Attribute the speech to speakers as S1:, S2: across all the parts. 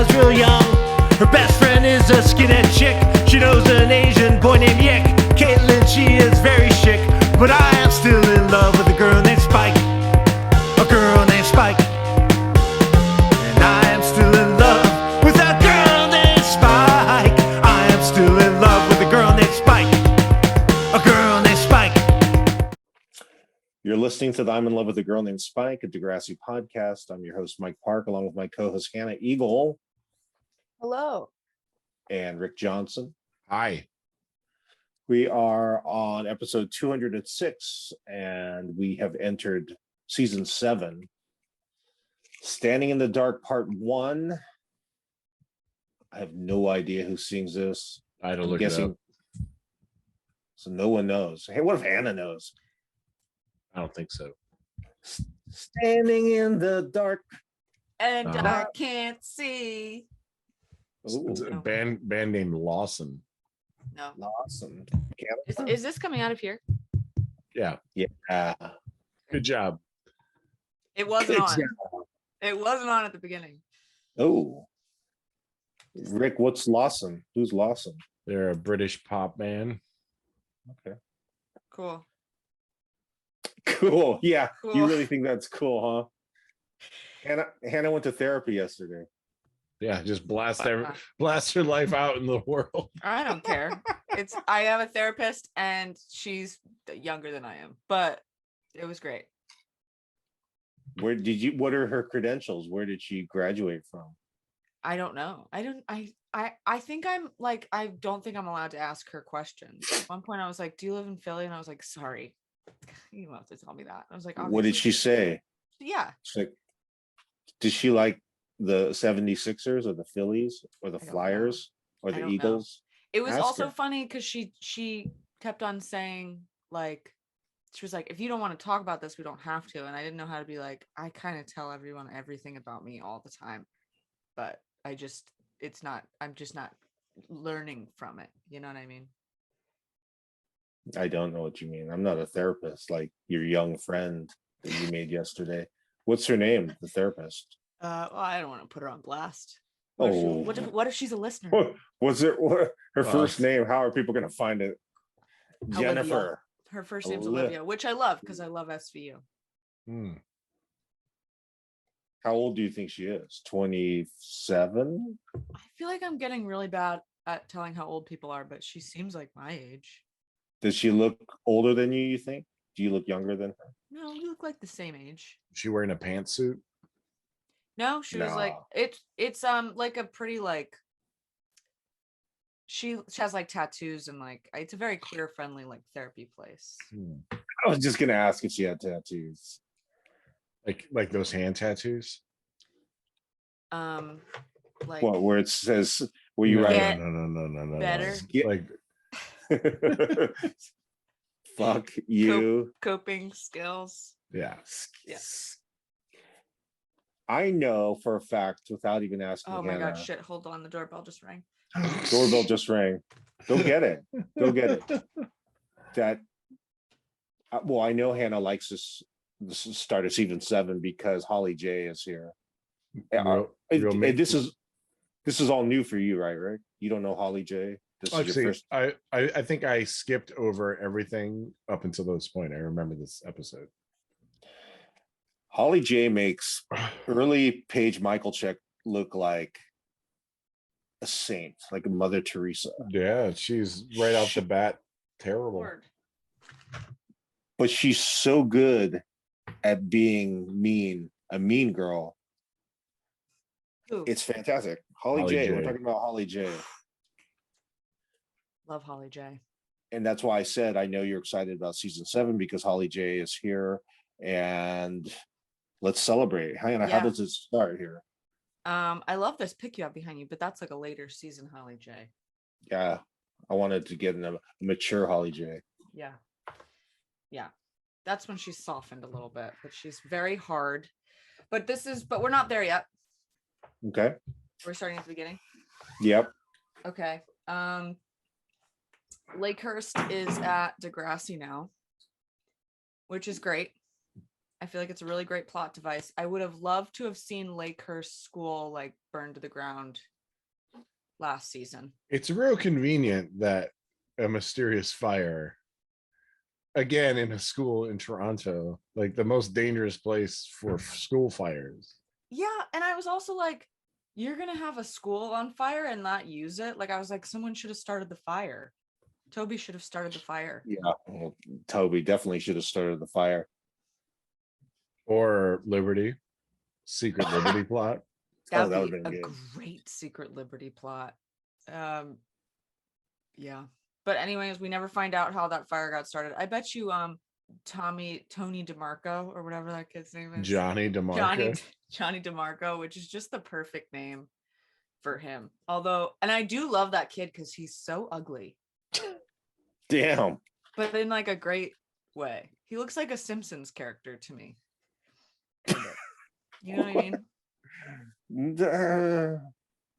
S1: was real young. Her best friend is a skinhead chick. She knows an Asian boy named Yick. Caitlin, she is very chic, but I am still in love with a girl named Spike. A girl named Spike. And I am still in love with a girl named Spike. I am still in love with a girl named Spike. A girl named Spike.
S2: You're listening to the I'm in Love with a Girl Named Spike, a Degrassi podcast. I'm your host, Mike Park, along with my co-host, Hannah Eagle.
S3: Hello.
S2: And Rick Johnson.
S4: Hi.
S2: We are on episode 206, and we have entered season 7. Standing in the Dark, part 1. I have no idea who sings this.
S4: I had to look it up.
S2: So no one knows. Hey, what if Hannah knows?
S4: I don't think so.
S2: Standing in the dark.
S3: And I can't see.
S4: It's a band named Lawson.
S3: No.
S2: Awesome.
S3: Is this coming out of here?
S4: Yeah.
S2: Yeah.
S4: Good job.
S3: It wasn't on. It wasn't on at the beginning.
S2: Oh. Rick, what's Lawson? Who's Lawson?
S4: They're a British pop band.
S2: Okay.
S3: Cool.
S2: Cool. Yeah.
S3: Cool.
S2: You really think that's cool, huh? Hannah went to therapy yesterday.
S4: Yeah, just blast her life out in the world.
S3: I don't care. I have a therapist and she's younger than I am, but it was great.
S2: What are her credentials? Where did she graduate from?
S3: I don't know. I think I'm like, I don't think I'm allowed to ask her questions. At one point I was like, do you live in Philly? And I was like, sorry. You don't have to tell me that. I was like,
S2: what did she say?
S3: Yeah.
S2: She's like, did she like the 76ers or the Phillies or the Flyers or the Eagles?
S3: It was
S2: Ask
S3: also
S2: her.
S3: funny because she kept on saying, like, she was like, if you don't want to talk about this, we don't have to. And I didn't know how to be like, I kind of tell everyone everything about me all the time, but I'm just not learning from it. You know what I mean?
S2: I don't know what you mean. I'm not a therapist like your young friend that you made yesterday. What's her name, the therapist?
S3: Well, I don't want to put her on blast.
S2: Oh,
S3: What if she's a listener?
S2: What's her first name? How are people going to find it?
S3: Olivia.
S2: Jennifer.
S3: Her first name's Olivia, which I love because I love SVU.
S2: How old do you think she is? 27?
S3: I feel like I'm getting really bad at telling how old people are, but she seems like my age.
S2: Does she look older than you think? Do you look younger than her?
S3: No, you look like the same age.
S4: Is she wearing a pantsuit?
S3: No, she was like, it's like a pretty like, she has like tattoos and like, it's a very queer friendly like therapy place.
S2: I was just gonna ask if she had tattoos.
S4: Like those hand tattoos?
S3: Like
S2: what, where it says where you write
S4: No.
S3: better.
S4: Like
S2: fuck you.
S3: Coping skills.
S4: Yeah.
S2: I know for a fact without even asking.
S3: Oh my
S2: Hannah,
S3: god, shit, hold on, the doorbell just rang.
S2: Doorbell just rang. Go get it. That well, I know Hannah likes this start of season 7 because Holly J is here. This is all new for you, right? Right? You don't know Holly J. This is your first.
S4: I think I skipped over everything up until this point. I remember this episode.
S2: Holly J makes early Paige Michaelcheck look like a saint, like a Mother Teresa.
S4: Yeah, she's right off the bat terrible.
S3: Lord.
S2: But she's so good at being mean, a mean girl.
S3: Ooh.
S2: It's fantastic. Holly J. We're talking about Holly J.
S3: Love Holly J.
S2: And that's why I said I know you're excited about season 7 because Holly J is here, and let's celebrate. Hannah, how does it start here?
S3: I love this pic you have behind you, but that's like a later season Holly J.
S2: Yeah, I wanted to get a mature Holly J.
S3: Yeah. That's when she's softened a little bit, but she's very hard. But we're not there yet.
S2: Okay.
S3: We're starting at the beginning.
S2: Yep.
S3: Okay. Lakehurst is at Degrassi now, which is great. I feel like it's a really great plot device. I would have loved to have seen Lakehurst School like burned to the ground last season.
S4: It's real convenient that a mysterious fire, again in a school in Toronto, like the most dangerous place for school fires.
S3: Yeah, and I was also like, you're gonna have a school on fire and not use it? Like, I was like, someone should have started the fire. Toby should have started the fire.
S2: Yeah, well, Toby definitely should have started the fire.
S4: Or Liberty, Secret Liberty plot.
S3: That
S2: that
S3: would
S2: would've
S3: be
S2: been
S3: a
S2: good.
S3: great Secret Liberty plot. Yeah. But anyways, we never find out how that fire got started. I bet you Tony DeMarco or whatever that kid's name is.
S4: Johnny DeMarco.
S3: Johnny DeMarco, which is just the perfect name for him. Although, and I do love that kid because he's so ugly,
S2: Damn.
S3: but in like a great way. He looks like a Simpsons character to me. You know what I mean?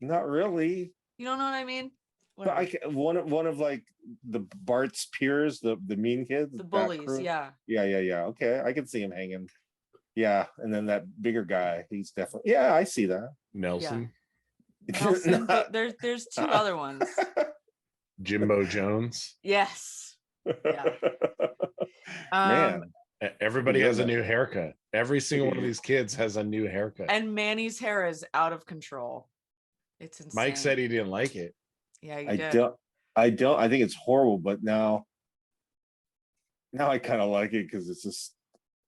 S2: Not really.
S3: You don't know what I mean?
S2: But one of like the Bart's peers, the mean kids,
S3: The
S2: that
S3: bullies,
S2: crew.
S3: yeah.
S2: Yeah. Okay, I can see him hanging. Yeah, and then that bigger guy, he's definitely. Yeah, I see that.
S4: Nelson.
S3: Nelson, but there's two other ones.
S4: Jimbo Jones.
S3: Yes. Yeah.
S2: Man,
S4: Everybody
S2: Yeah,
S4: has a
S2: man.
S4: new haircut. Every single one of these kids has a new haircut.
S3: And Manny's hair is out of control. It's insane.
S4: Mike said he didn't like it.
S3: Yeah, you
S2: I
S3: did.
S2: don't. I think it's horrible, but now I kind of like it because it's just.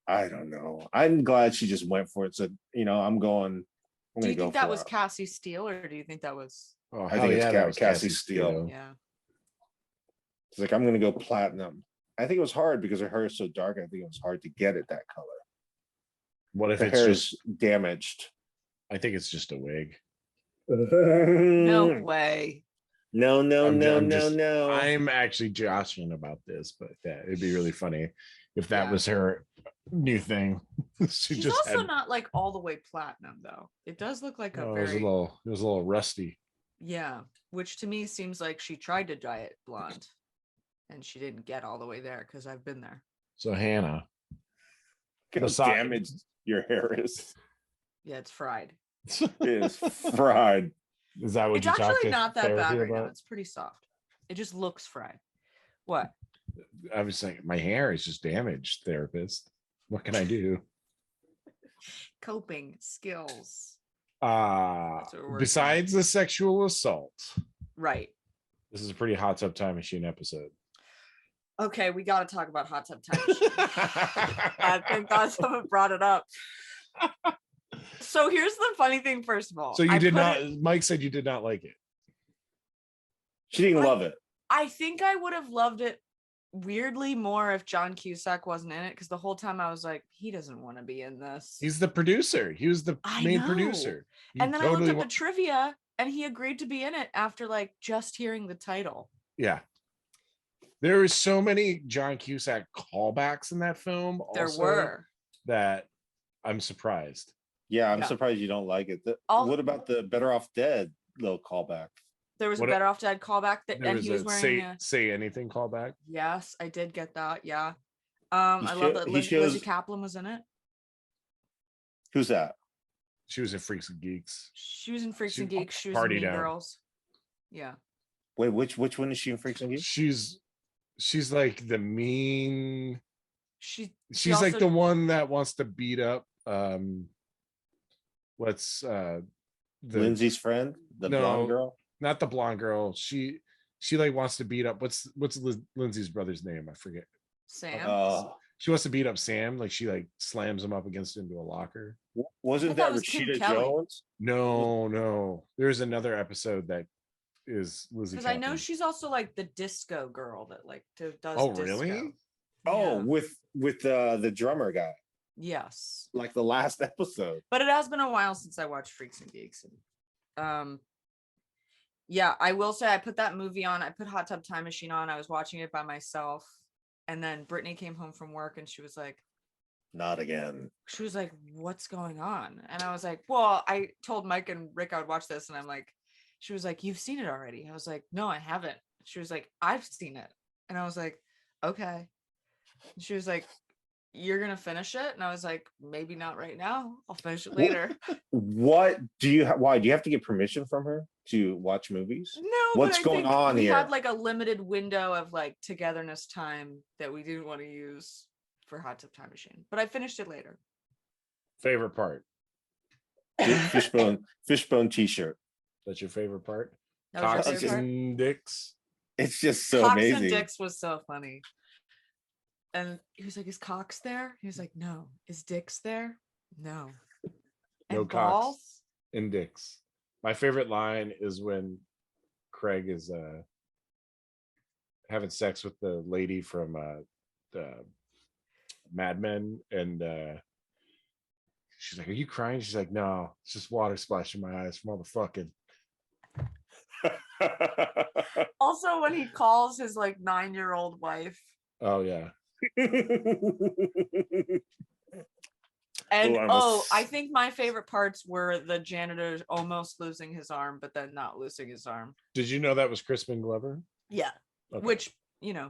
S2: I don't know. I'm glad she just went for it. Said, I'm going. I'm
S3: Do
S2: gonna
S3: you
S2: go
S3: think that
S2: for
S3: was
S2: it.
S3: Cassie Steele, or do you think that was?
S4: Oh,
S2: I
S4: hell
S2: think it's
S4: yeah, that was
S2: Cassie Steele.
S3: Yeah.
S2: It's like I'm gonna go platinum. I think it was hard because her hair is so dark. I think it was hard to get it that color.
S4: What if
S2: The
S4: it's
S2: hair
S4: just?
S2: is damaged.
S4: I think it's just a wig.
S3: No way.
S2: No.
S3: Oh.
S4: I'm actually joshing about this, but yeah, it'd be really funny if that
S3: Yeah.
S4: was her new thing. She
S3: She's
S4: just
S3: also
S4: had,
S3: not like all the way platinum though. It does look like a
S4: it
S3: very
S4: was a little rusty.
S3: yeah, which to me seems like she tried to dye it blonde and she didn't get all the way there because I've been there.
S4: So Hannah,
S2: Look how
S4: Besides-
S2: damaged your hair is.
S3: Yeah, it's fried.
S2: It is fried.
S4: is that what
S3: It's
S4: you talked
S3: actually
S4: to
S3: not that bad
S4: therapy
S3: right now.
S4: about?
S3: It's pretty soft. It just looks fried. What?
S4: I was saying my hair is just damaged, therapist. What can I do?
S3: Coping skills. That's what we're working
S4: Besides the sexual assault,
S3: Right.
S4: this is a pretty hot tub time machine episode.
S3: Okay, we got to talk about Hot Tub Time Machine. I think that's someone brought it up. So here's the funny thing, first of all.
S4: So you
S3: I
S4: did
S3: put
S4: not.
S3: it-
S4: Mike said you did not like it.
S2: She didn't love it.
S3: I think I would have loved it weirdly more if John Cusack wasn't in it, because the whole time I was like, he doesn't want to be in this.
S4: He's the producer. He was the
S3: I
S4: main
S3: know.
S4: producer. He
S3: And then I looked
S4: totally
S3: up
S4: wa-
S3: the trivia and he agreed to be in it after like just hearing the title.
S4: Yeah. There is so many John Cusack callbacks in that film.
S3: There
S4: also,
S3: were.
S4: that I'm surprised.
S2: Yeah, I'm
S3: Yeah.
S2: surprised you don't like it.
S3: All-
S2: What about the Better Off Dead little callback?
S3: There was
S4: What
S3: a
S4: a-
S3: Better Off Dead callback that,
S4: There
S3: and
S4: was
S3: he was
S4: a
S3: wearing a,
S4: say anything callback.
S3: yes, I did get that. Yeah.
S2: He
S3: I love that
S2: he
S3: Lizzie
S2: shows-
S3: Kaplan was in it.
S2: Who's that?
S4: She was in Freaks and Geeks.
S3: She was in Freaks
S4: She
S3: and Geeks. She was in
S4: partied
S3: Mean
S4: out.
S3: Girls. Yeah.
S2: Wait, which one is she in Freaks and Geeks?
S4: She's like the mean.
S3: She
S4: She's like
S3: also-
S4: the one that wants to beat up. What's the
S2: Lindsay's friend, the
S4: No.
S2: blonde girl.
S4: not the blonde girl? She like wants to beat up. What's Lindsay's brother's name? I forget.
S3: Sam.
S4: She wants to beat up Sam. Like she like slams him up against into a locker.
S2: Wasn't
S3: I thought
S2: that
S3: it was Kim
S2: Rashida
S3: Kelly.
S2: Jones?
S4: No. There's another episode that is Lizzie.
S3: Because I know
S4: Kaplan.
S3: she's also like the disco girl that like does.
S4: Oh,
S3: disco.
S4: really?
S2: Oh,
S3: Yeah.
S2: with the drummer guy,
S3: Yes.
S2: like the last episode.
S3: But it has been a while since I watched Freaks and Geeks. And, yeah, I will say I put that movie on. I put Hot Tub Time Machine on. I was watching it by myself. And then Brittany came home from work and she was like,
S2: Not again.
S3: what's going on? And I was like, well, I told Mike and Rick I would watch this. And I'm like, she was like, you've seen it already. I was like, no, I haven't. She was like, I've seen it. And I was like, okay. And she was like, you're gonna finish it, and I was like, maybe not right now. I'll finish it later.
S2: What do you? Why do you have to get permission from her to watch movies?
S3: No,
S2: What's
S3: but I
S2: going
S3: think
S2: on
S3: we
S2: here?
S3: had like a limited window of like togetherness time that we didn't want to use for Hot Tub Time Machine. But I finished it later.
S4: Favorite part?
S2: Fishbone T-shirt.
S4: That's your favorite part?
S3: That was your
S4: Cocks
S3: favorite part?
S4: and dicks.
S2: It's just so
S3: Cox
S2: amazing.
S3: and Dicks was so funny. And he was like, is Cox there? He was like, no. Is Dicks there? No. And
S4: No Cox
S3: balls?
S4: and dicks. My favorite line is when Craig is having sex with the lady from the Mad Men, and she's like, "Are you crying?" She's like, "No, it's just water splashing my eyes from all the fucking."
S3: Also, when he calls his like 9-year-old wife.
S4: Oh yeah.
S3: And
S2: Oh,
S3: I think my favorite parts were the janitor almost losing his arm, but then not losing his arm.
S4: Did you know that was Crispin Glover?
S3: Yeah.
S4: Okay.
S3: Which,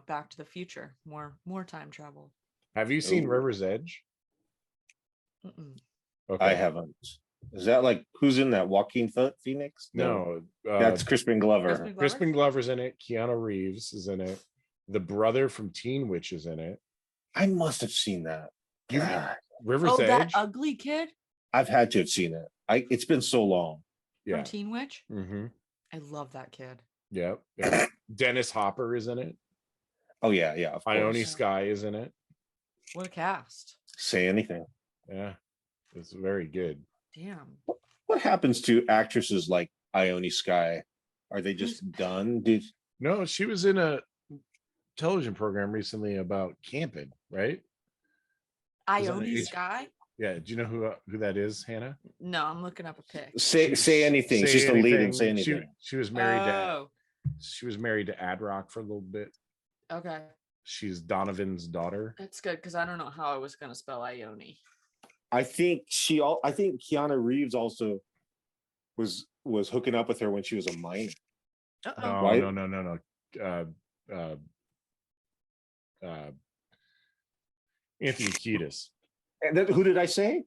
S3: Back to the Future, more time travel.
S4: Have you seen
S2: Ooh.
S4: River's Edge?
S3: Mm-mm.
S4: Okay.
S2: I haven't. Is that like who's in that? Joaquin Phoenix?
S4: No,
S2: That's Crispin Glover.
S4: Crispin Glover's in it. Keanu Reeves is in it. The brother from Teen Witch is in it.
S2: I must have seen that.
S4: You-
S2: God,
S4: River's
S3: that
S4: Edge.
S3: ugly kid
S2: I've had to have seen it. It's been so long.
S4: Yeah.
S3: from Teen Witch.
S4: Mm-hmm.
S3: I love that kid.
S4: Yeah. Dennis Hopper is in it.
S2: Oh yeah, of course.
S4: Ione Sky is in it.
S3: What a cast.
S2: Say anything.
S4: Yeah. It's very good.
S3: Damn.
S2: What happens to actresses like Ione Sky? Are they just done?
S4: No, she was in a television program recently about camping, right? Is that an
S3: Ione
S4: H-
S3: Sky?
S4: Yeah. Do you know who that is, Hannah?
S3: No, I'm looking up a pic.
S2: say anything? She's the lead and say anything.
S4: She was married to
S3: Oh,
S4: Ad Rock for a little bit.
S3: okay.
S4: She's Donovan's daughter.
S3: That's good because I don't know how I was gonna spell Ione.
S2: I think Keanu Reeves also was hooking up with her when she was a minor.
S3: Uh-oh.
S4: No,
S2: Right?
S4: no. Anthony Kiedis,
S2: And who did I say?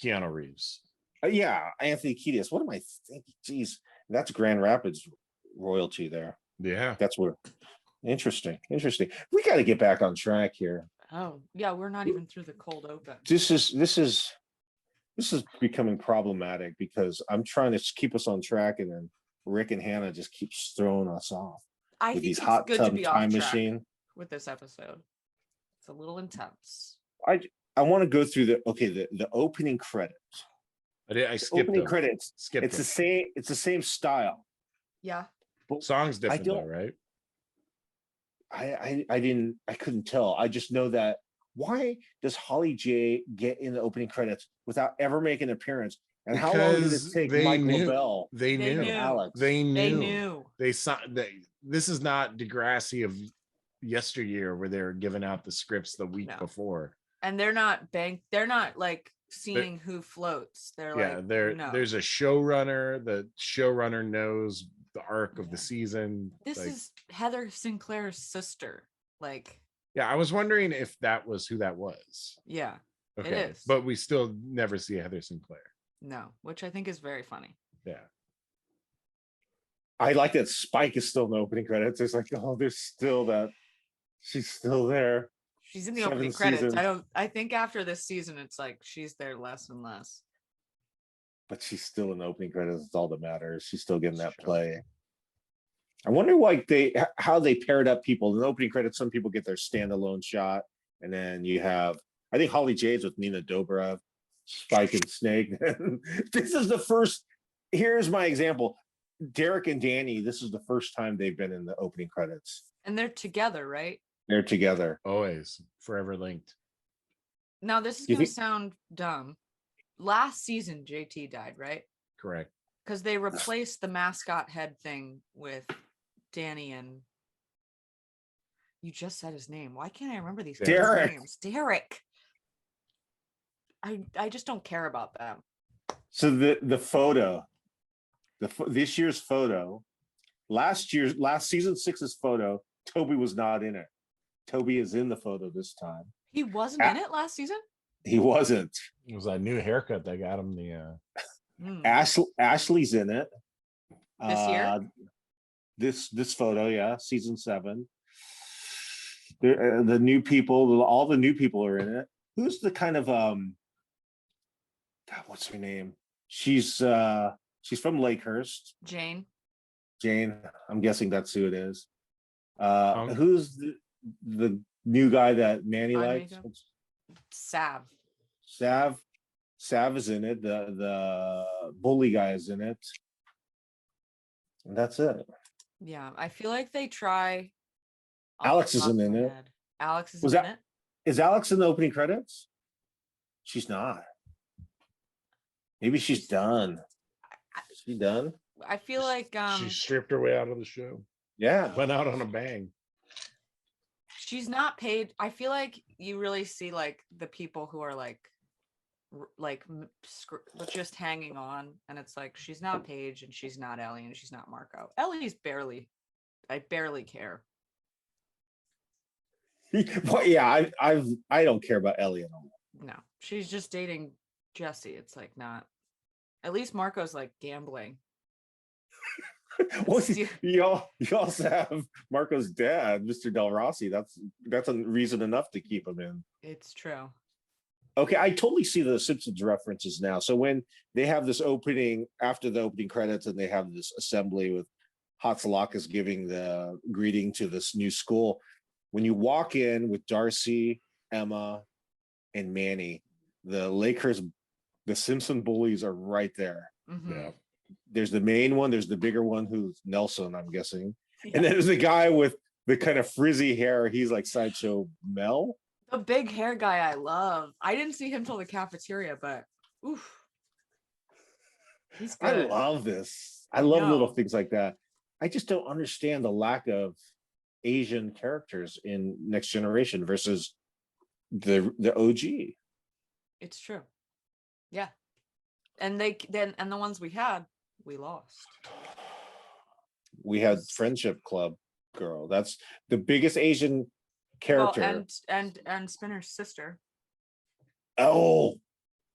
S4: Keanu Reeves.
S2: Yeah, Anthony Kiedis. What am I thinking? Jeez, that's Grand Rapids royalty there.
S4: Yeah.
S2: That's where. Interesting. We got to get back on track here.
S3: Oh, yeah, we're not even through the cold open.
S2: This is becoming problematic because I'm trying to keep us on track, and then Rick and Hannah just keeps throwing us off
S3: I
S2: with
S3: think
S2: these
S3: it's
S2: hot
S3: good to
S2: tub
S3: be off
S2: time
S3: track
S2: machine.
S3: with this episode. It's a little intense.
S2: I want to go through the opening credits.
S4: I skipped
S2: Opening
S4: them.
S2: credits.
S4: Skipped
S2: It's
S4: them.
S2: the same style.
S3: Yeah.
S2: But
S4: Song's different though,
S2: don't-
S4: right?
S2: I couldn't tell. I just know that. Why does Holly J get in the opening credits without ever making an appearance? And how long did it
S4: Because
S2: take
S4: they
S2: Mike
S4: knew.
S2: LaBelle?
S4: They
S3: They
S4: knew.
S3: knew.
S2: Alex.
S4: They knew.
S3: They knew.
S4: They saw. This is not Degrassi of yesteryear where they're giving out the scripts the week
S3: No.
S4: before.
S3: And they're not like seeing who floats. They're
S4: Yeah,
S3: like, no.
S4: there's a showrunner. The showrunner knows the arc of the season.
S3: This
S4: like,
S3: is Heather Sinclair's sister. Like,
S4: yeah, I was wondering if that was who that was.
S3: yeah,
S4: Okay,
S3: is.
S4: but we still never see Heather Sinclair.
S3: no, which I think is very funny.
S4: Yeah,
S2: I like that Spike is still in the opening credits. It's like, oh, there's still that. She's still there.
S3: She's in the
S2: 7
S3: opening credits.
S2: seasons.
S3: I think after this season, it's like she's there less and less.
S2: But she's still in the opening credits. It's all that matters. She's still getting that
S3: Sure.
S2: play. I wonder how they paired up people. In the opening credits, some people get their standalone shot, and then you have, I think Holly J's with Nina Dobrev, Spike and Snake. This is the first. Here's my example. Derek and Danny. This is the first time they've been in the opening credits.
S3: And they're together, right?
S2: They're together.
S4: always forever linked.
S3: Now, this is
S2: You
S3: going to
S2: think-
S3: sound dumb. Last season, JT died, right?
S4: Correct.
S3: Because they replaced the mascot head thing with Danny and. You just said his name. Why can't I remember these people's
S2: Derek.
S3: names? Derek. I just don't care about them.
S2: So the photo, this year's photo, last season 6's photo, Toby was not in it. Toby is in the photo this time.
S3: He wasn't in it last season.
S2: He wasn't.
S4: It was that new haircut that got him the.
S2: Ashley's in it.
S3: This year?
S2: This photo, yeah, season 7. The new people, all the new people are in it. Who's the kind of God, what's her name? She's from Lakehurst.
S3: Jane.
S2: I'm guessing that's who it is. Who's the new guy that Manny likes?
S3: Sav.
S2: Sav is in it. The bully guy is in it. And that's it.
S3: Yeah, I feel like they try.
S2: Alex isn't in it.
S3: Alex is
S2: in
S3: it.
S2: Is Alex in the opening credits? She's not. Maybe she's done. Is she done?
S3: I feel like
S4: she stripped her way out of the show.
S2: Yeah.
S4: Went out on a bang.
S3: She's not paid. I feel like you really see like the people who are like just hanging on, and it's like she's not Paige and she's not Ellie and she's not Marco. Ellie's I barely care.
S2: Well, yeah, I don't care about Ellie at all.
S3: No, she's just dating Jesse. It's like not. At least Marco's like gambling.
S2: Well, you also have Marco's dad, Mr. Del Rossi. That's a reason enough to keep him in.
S3: It's true.
S2: Okay, I totally see the Simpsons references now. So when they have this opening after the opening credits, and they have this assembly with Hatzalakis giving the greeting to this new school, when you walk in with Darcy, Emma, and Manny, the Lakers, the Simpson bullies are right there.
S3: Mm-hmm.
S2: Yeah. There's the main one, there's the bigger one who's Nelson, I'm guessing. Yeah. And then there's the guy with the kind of frizzy hair. He's like Sideshow Mel.
S3: The big hair guy I love. I didn't see him till the cafeteria, but oof. He's good.
S2: I love this. I love little things like that. I just don't understand the lack of Asian characters in Next Generation versus the OG.
S3: It's true. Yeah. And the ones we had, we lost.
S2: We had Friendship Club girl. That's the biggest Asian character.
S3: Well, and Spinner's sister.
S2: Oh,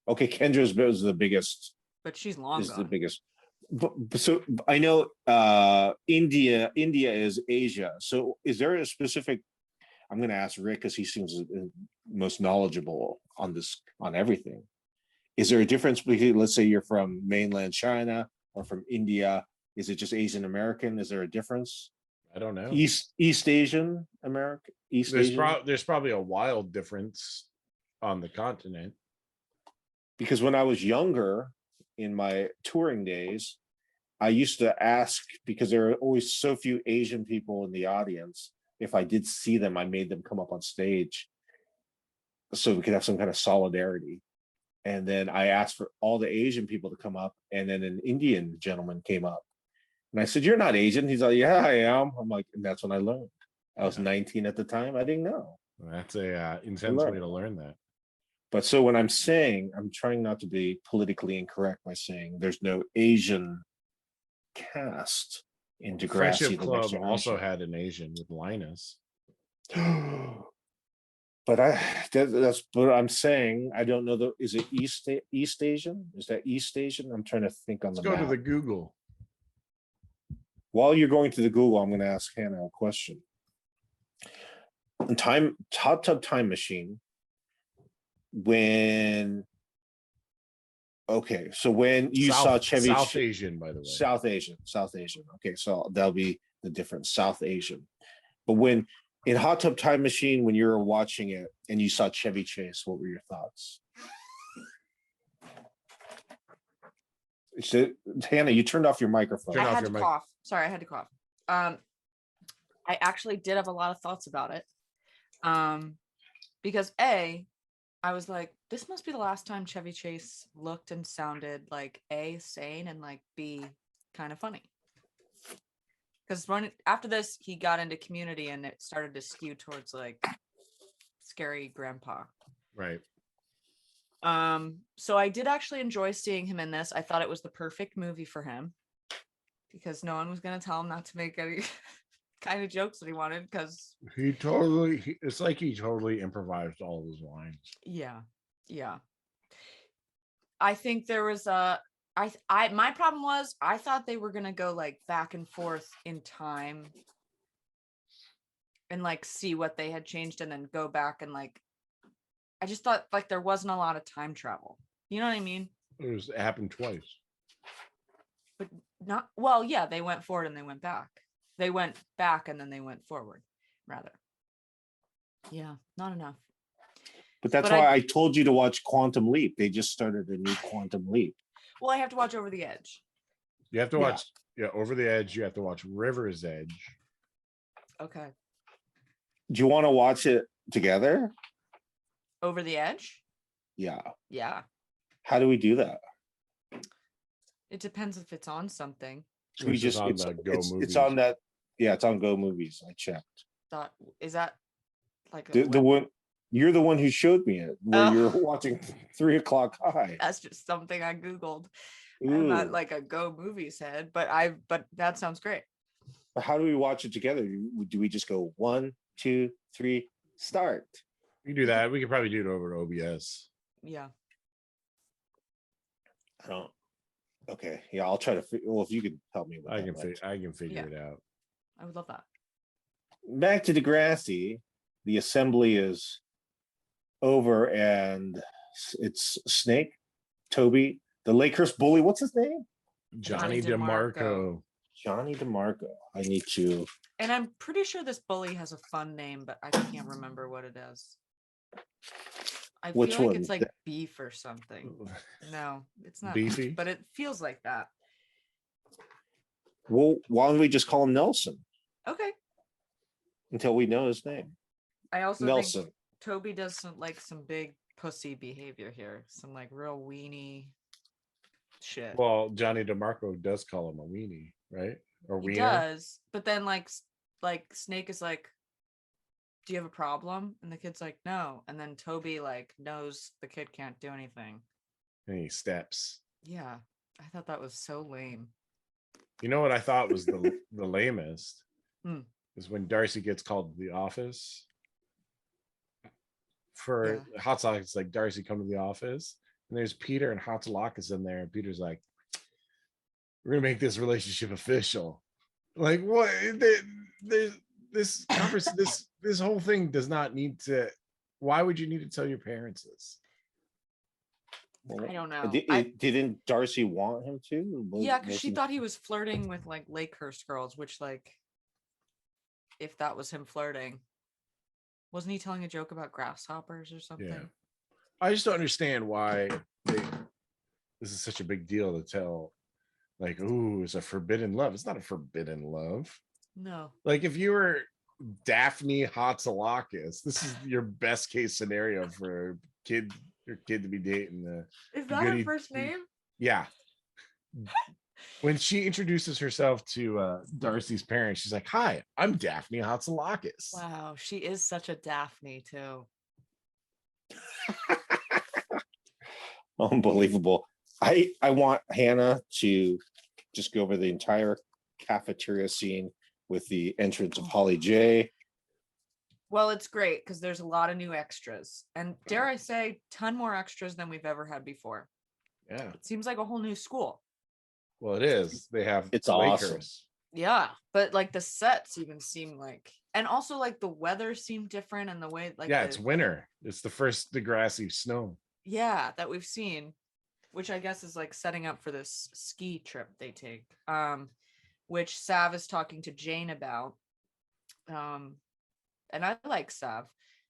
S2: okay. Kendra's was the biggest,
S3: but she's long
S2: is
S3: gone.
S2: the biggest. But, so I know India is Asia. So is there a specific? I'm going to ask Rick because he seems most knowledgeable on this, on everything. Is there a difference between, let's say you're from mainland China or from India? Is it just Asian American? Is there a difference?
S4: I don't know.
S2: East Asian American?
S4: There's probably a wild difference on the continent.
S2: Because when I was younger, in my touring days, I used to ask, because there are always so few Asian people in the audience, if I did see them, I made them come up on stage so we could have some kind of solidarity. And then I asked for all the Asian people to come up, and then an Indian gentleman came up. And I said, "You're not Asian." He's like, "Yeah, I am." I'm like, and that's when I learned. I was 19 at the time. I didn't know.
S4: That's a intense way to learn that.
S2: But so when I'm saying, I'm trying not to be politically incorrect by saying there's no Asian cast in Degrassi.
S4: Friendship Club also had an Asian with Linus.
S2: But that's what I'm saying. I don't know. Is it East Asian? Is that East Asian? I'm trying to think on the map.
S4: Let's go to the Google.
S2: While you're going to the Google, I'm going to ask Hannah a question. Hot Tub Time Machine. When you saw Chevy,
S4: South Asian, by the way.
S2: South Asian. Okay, so that'll be the difference. South Asian. But when in Hot Tub Time Machine, when you were watching it and you saw Chevy Chase, what were your thoughts? So, Hannah, you turned off your microphone.
S3: I had to cough. Sorry, I had to cough. I actually did have a lot of thoughts about it. Because I was like, this must be the last time Chevy Chase looked and sounded like A, sane, and like B, kind of funny. Because after this, he got into Community and it started to skew towards like scary grandpa.
S4: Right.
S3: So I did actually enjoy seeing him in this. I thought it was the perfect movie for him because no one was going to tell him not to make any kind of jokes that he wanted because
S4: it's like he totally improvised all of his lines.
S3: yeah. I think there was my problem was I thought they were gonna go like back and forth in time and like see what they had changed and then go back and like I just thought like there wasn't a lot of time travel. You know what I mean?
S4: It happened twice.
S3: But not well, yeah, they went forward and they went back. They went back and then they went forward, rather. Yeah, not enough.
S2: But that's why I told you to watch Quantum Leap. They just started a new Quantum Leap.
S3: Well, I have to watch Over the Edge.
S4: You have to watch Over the Edge. You have to watch River's Edge.
S3: Okay.
S2: Do you want to watch it together?
S3: Over the Edge?
S2: Yeah.
S3: Yeah.
S2: How do we do that?
S3: It depends if it's on something.
S2: We just it's on that. Yeah, it's on Go Movies. I checked.
S3: Is that like
S2: the one? You're the one who showed me it where you're watching 3 o'clock high.
S3: That's just something I Googled.
S2: Ooh.
S3: I'm not like a Go Movies head, but that sounds great.
S2: How do we watch it together? Do we just go 1, 2, 3, start?
S4: We can do that. We could probably do it over to OBS.
S3: Yeah.
S2: I don't. Okay. Yeah, I'll try to. Well, if you could help me with
S4: I
S2: that.
S4: can figure it out.
S3: I would love that.
S2: Back to Degrassi. The assembly is over, and it's Snake, Toby, the Lakehurst bully. What's his name?
S4: Johnny DeMarco.
S2: Johnny DeMarco. I need to.
S3: And I'm pretty sure this bully has a fun name, but I can't remember what it is. I feel like it's like beef or something. No, it's not
S4: beefy,
S3: but it feels like that.
S2: Well, why don't we just call him Nelson?
S3: Okay.
S2: Until we know his name.
S3: I also
S2: Nelson.
S3: think Toby does some big pussy behavior here. Some like real weenie shit.
S4: Well, Johnny DeMarco does call him a weenie, right? Or
S3: he
S4: wiener.
S3: does, but then like Snake is like, do you have a problem? And the kid's like, no. And then Toby like knows the kid can't do anything.
S4: And he steps.
S3: Yeah. I thought that was so lame.
S4: You know what I thought was the lamest? Is when Darcy gets called to the office. For Hot Sock, it's like, Darcy, come to the office. And there's Peter and Hatzalakis in there. And Peter's like, we're going to make this relationship official. Like, what? This conversation, this whole thing does not need to. Why would you need to tell your parents this?
S2: Well,
S3: I don't know.
S2: Didn't Darcy want him to?
S3: Yeah, because she thought he was flirting with like Lakehurst girls, which like, if that was him flirting, wasn't he telling a joke about grasshoppers or something?
S4: Yeah. I just don't understand why this is such a big deal to tell. Like, ooh, it's a forbidden love. It's not a forbidden love.
S3: No.
S4: Like, if you were Daphne Hatzalakis, this is your best case scenario for your kid to be dating.
S3: Is that her first name?
S4: Yeah. When she introduces herself to Darcy's parents, she's like, hi, I'm Daphne Hatzalakis.
S3: Wow, she is such a Daphne too.
S2: Unbelievable. I want Hannah to just go over the entire cafeteria scene with the entrance of Holly J.
S3: Well, it's great because there's a lot of new extras, and dare I say, ton more extras than we've ever had before.
S4: Yeah,
S3: it seems like a whole new school.
S4: Well, it is. They have
S2: it's awesome.
S3: Yeah, but like the sets even seem like, and also like the weather seemed different, and the way like
S4: it's winter. It's the first Degrassi snow.
S3: Yeah, that we've seen, which I guess is like setting up for this ski trip they take. Which Sav is talking to Jane about. And I like Sav.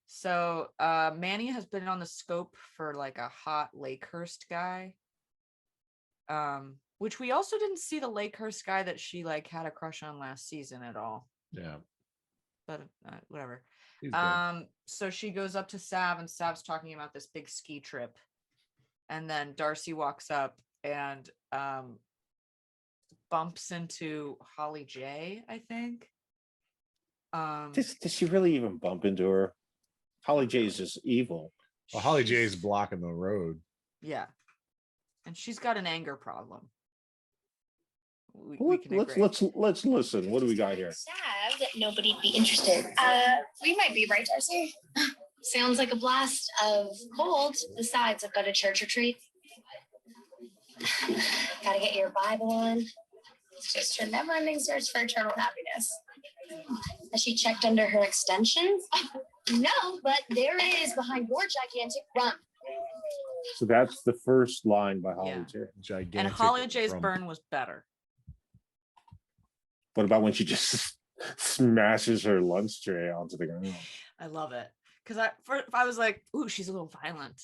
S3: So Manny has been on the scope for like a hot Lakehurst guy. Which we also didn't see the Lakehurst guy that she like had a crush on last season at all.
S4: Yeah.
S3: But whatever. So she goes up to Sav, and Sav's talking about this big ski trip. And then Darcy walks up and bumps into Holly J, I think.
S2: Did she really even bump into her? Holly J is just evil.
S4: Well, Holly J is blocking the road.
S3: Yeah. And she's got an anger problem. we can agree.
S2: Let's listen. What do we got here?
S5: Sad that nobody'd be interested. We might be right, Darcy. Sounds like a blast of cold. Besides, I've got a church retreat. Gotta get your Bible on. It's just her never-ending search for eternal happiness. Has she checked under her extensions? No, but there it is behind your gigantic rump.
S2: So that's the first line by Holly
S3: Yeah.
S2: J.
S4: Gigantic.
S3: And Holly J's
S4: rump.
S3: burn was better.
S2: What about when she just smashes her lunch tray onto the ground?
S3: I love it. Because I was like, ooh, she's a little violent.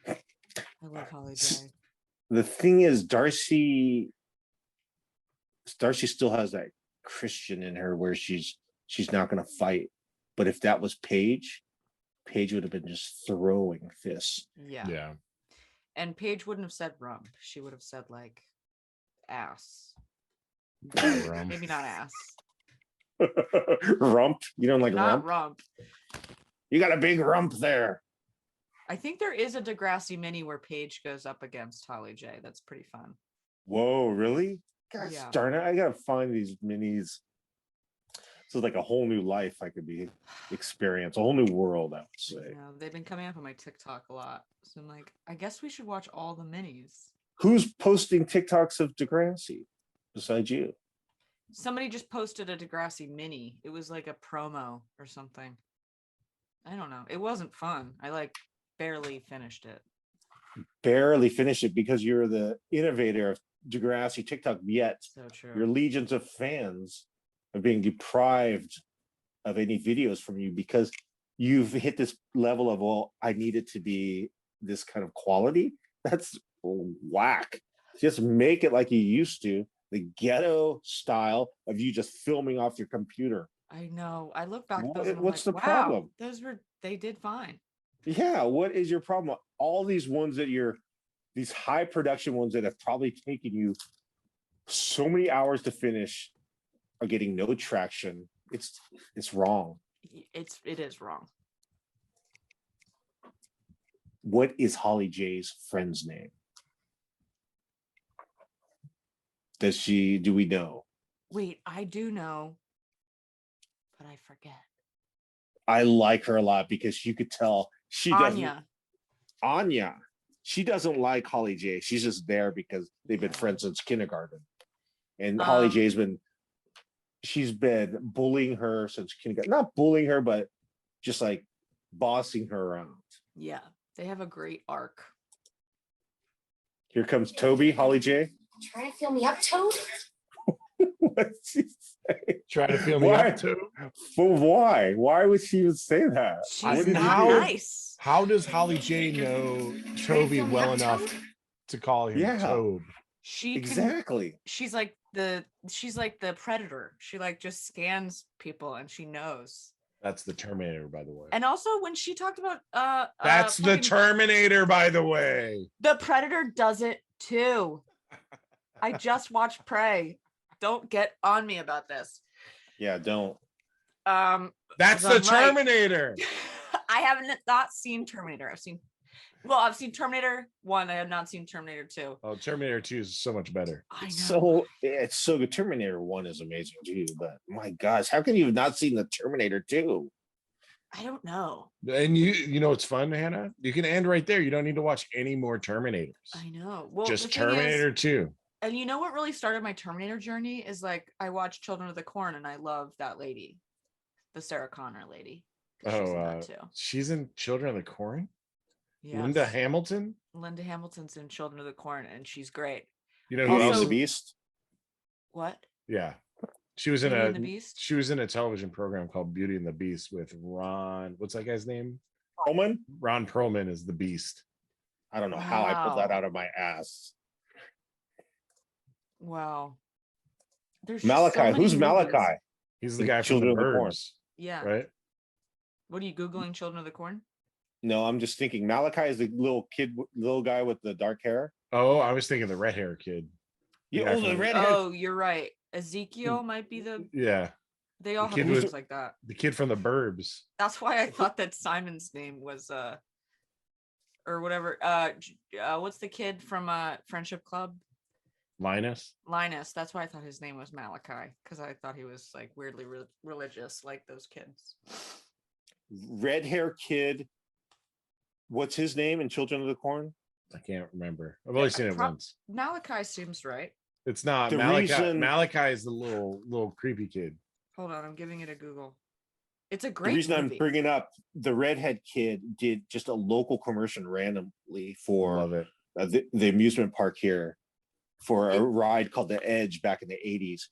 S3: I love Holly J.
S2: The thing is, Darcy still has that Christian in her where she's not going to fight. But if that was Paige would have been just throwing fists.
S3: Yeah.
S4: Yeah.
S3: And Paige wouldn't have said rump. She would have said like ass.
S4: Rump.
S3: Maybe not ass.
S2: Rump? You don't like
S3: Not
S2: rump?
S3: rump.
S2: You got a big rump there.
S3: I think there is a Degrassi mini where Paige goes up against Holly J. That's pretty fun.
S2: Whoa, really? Gosh
S3: Yeah.
S2: darn it. I gotta find these minis. So like a whole new life I could be experience, a whole new world, I would say.
S3: You know, they've been coming up on my TikTok a lot. So I'm like, I guess we should watch all the minis.
S2: Who's posting TikToks of Degrassi besides you?
S3: Somebody just posted a Degrassi mini. It was like a promo or something. I don't know. It wasn't fun. I like barely finished it.
S2: Barely finish it because you're the innovator of Degrassi TikTok, yet
S3: So true.
S2: your legions of fans are being deprived of any videos from you because you've hit this level of, well, I need it to be this kind of quality. That's whack. Just make it like you used to, the ghetto style of you just filming off your computer.
S3: I know. I look back at
S2: What-
S3: those and I'm
S2: what's
S3: like,
S2: the
S3: wow,
S2: problem?
S3: they did fine.
S2: Yeah, what is your problem? All these ones that these high production ones that have probably taken you so many hours to finish are getting no traction. It's wrong.
S3: It is wrong.
S2: What is Holly J's friend's name? Do we know?
S3: Wait, I do know, but I forget.
S2: I like her a lot because you could tell she doesn't.
S3: Anya.
S2: Anya. She doesn't like Holly J. She's just there because they've been
S3: Yeah.
S2: friends since kindergarten. And Holly J's she's been bullying her since kindergarten. Not bullying her, but just like bossing her around.
S3: Yeah, they have a great arc.
S2: Here comes Toby, Holly J.
S5: Trying to fill me up, Toad?
S2: What's she say?
S4: Try to feel me
S2: Why?
S4: up too.
S2: But why? Why would she even say that?
S3: She's
S2: What did
S3: not
S2: you do?
S3: nice.
S4: How does Holly J know Toby well enough to call him
S2: Yeah.
S4: Tobe?
S3: She can,
S2: Exactly.
S3: she's like the predator. She like just scans people and she knows.
S4: That's the Terminator, by the way.
S3: And also when she talked about
S4: That's the
S3: fucking-
S4: Terminator, by the way.
S3: The Predator does it too. I just watched Prey. Don't get on me about this.
S2: Yeah, don't.
S4: That's
S3: I'm
S4: the
S3: right.
S4: Terminator.
S3: I haven't not seen Terminator. I've seen Terminator 1. I have not seen Terminator 2.
S4: Oh, Terminator 2 is so much better.
S3: I know.
S2: It's so good. Terminator 1 is amazing too, but my gosh, how can you have not seen the Terminator 2?
S3: I don't know.
S4: And you know what's fun, Hannah? You can end right there. You don't need to watch any more Terminators.
S3: I know. Well,
S4: Just
S3: the thing is-
S4: Terminator 2.
S3: and you know what really started my Terminator journey is like I watched Children of the Corn and I love that lady, the Sarah Connor lady. She's in that too.
S4: She's in Children of the Corn.
S3: Yes.
S4: Linda Hamilton.
S3: Linda Hamilton's in Children of the Corn and she's great.
S4: You know
S2: Beauty
S4: who
S2: and
S3: Also-
S4: else?
S2: the Beast.
S3: What?
S4: Yeah, she was in
S3: Beauty and the Beast?
S4: She was in a television program called Beauty and the Beast with Ron. What's that guy's name?
S2: Perlman?
S4: Ron Perlman is the Beast.
S2: I don't know how I pulled that
S3: Wow.
S2: out of my ass.
S3: Wow. There's just
S2: Malachi.
S3: so many
S2: Who's
S3: movies.
S2: Malachi?
S4: He's the
S2: The
S4: guy from
S2: Children
S4: the
S2: of the Corn.
S4: Burbs,
S3: Yeah.
S4: right?
S3: What are you Googling Children of the Corn?
S2: No, I'm just thinking Malachi is the little guy with the dark hair.
S4: Oh, I was thinking the red hair kid.
S2: Yeah,
S4: guy
S2: oh,
S4: from
S2: the
S4: the-
S2: redhead.
S3: Oh, you're right. Ezekiel might be the
S4: Yeah,
S3: they all
S4: The
S3: have
S4: kid
S3: names
S4: with-
S3: like that.
S4: the kid from the Burbs.
S3: That's why I thought that Simon's name was or whatever. What's the kid from Friendship Club?
S4: Linus.
S3: Linus. That's why I thought his name was Malachi, because I thought he was like weirdly religious, like those kids.
S2: Red hair kid. What's his name in Children of the Corn?
S4: I can't remember. I've only seen it once.
S3: Malachi seems right.
S4: It's not
S2: The
S4: Malachi.
S2: reason-
S4: Malachi is the little creepy kid.
S3: Hold on, I'm giving it a Google. It's a
S2: The
S3: great
S2: reason
S3: movie.
S2: I'm bringing up the redhead kid did just a local commercial randomly for
S4: Love it.
S2: the amusement park here for a ride called The Edge back in the 80s.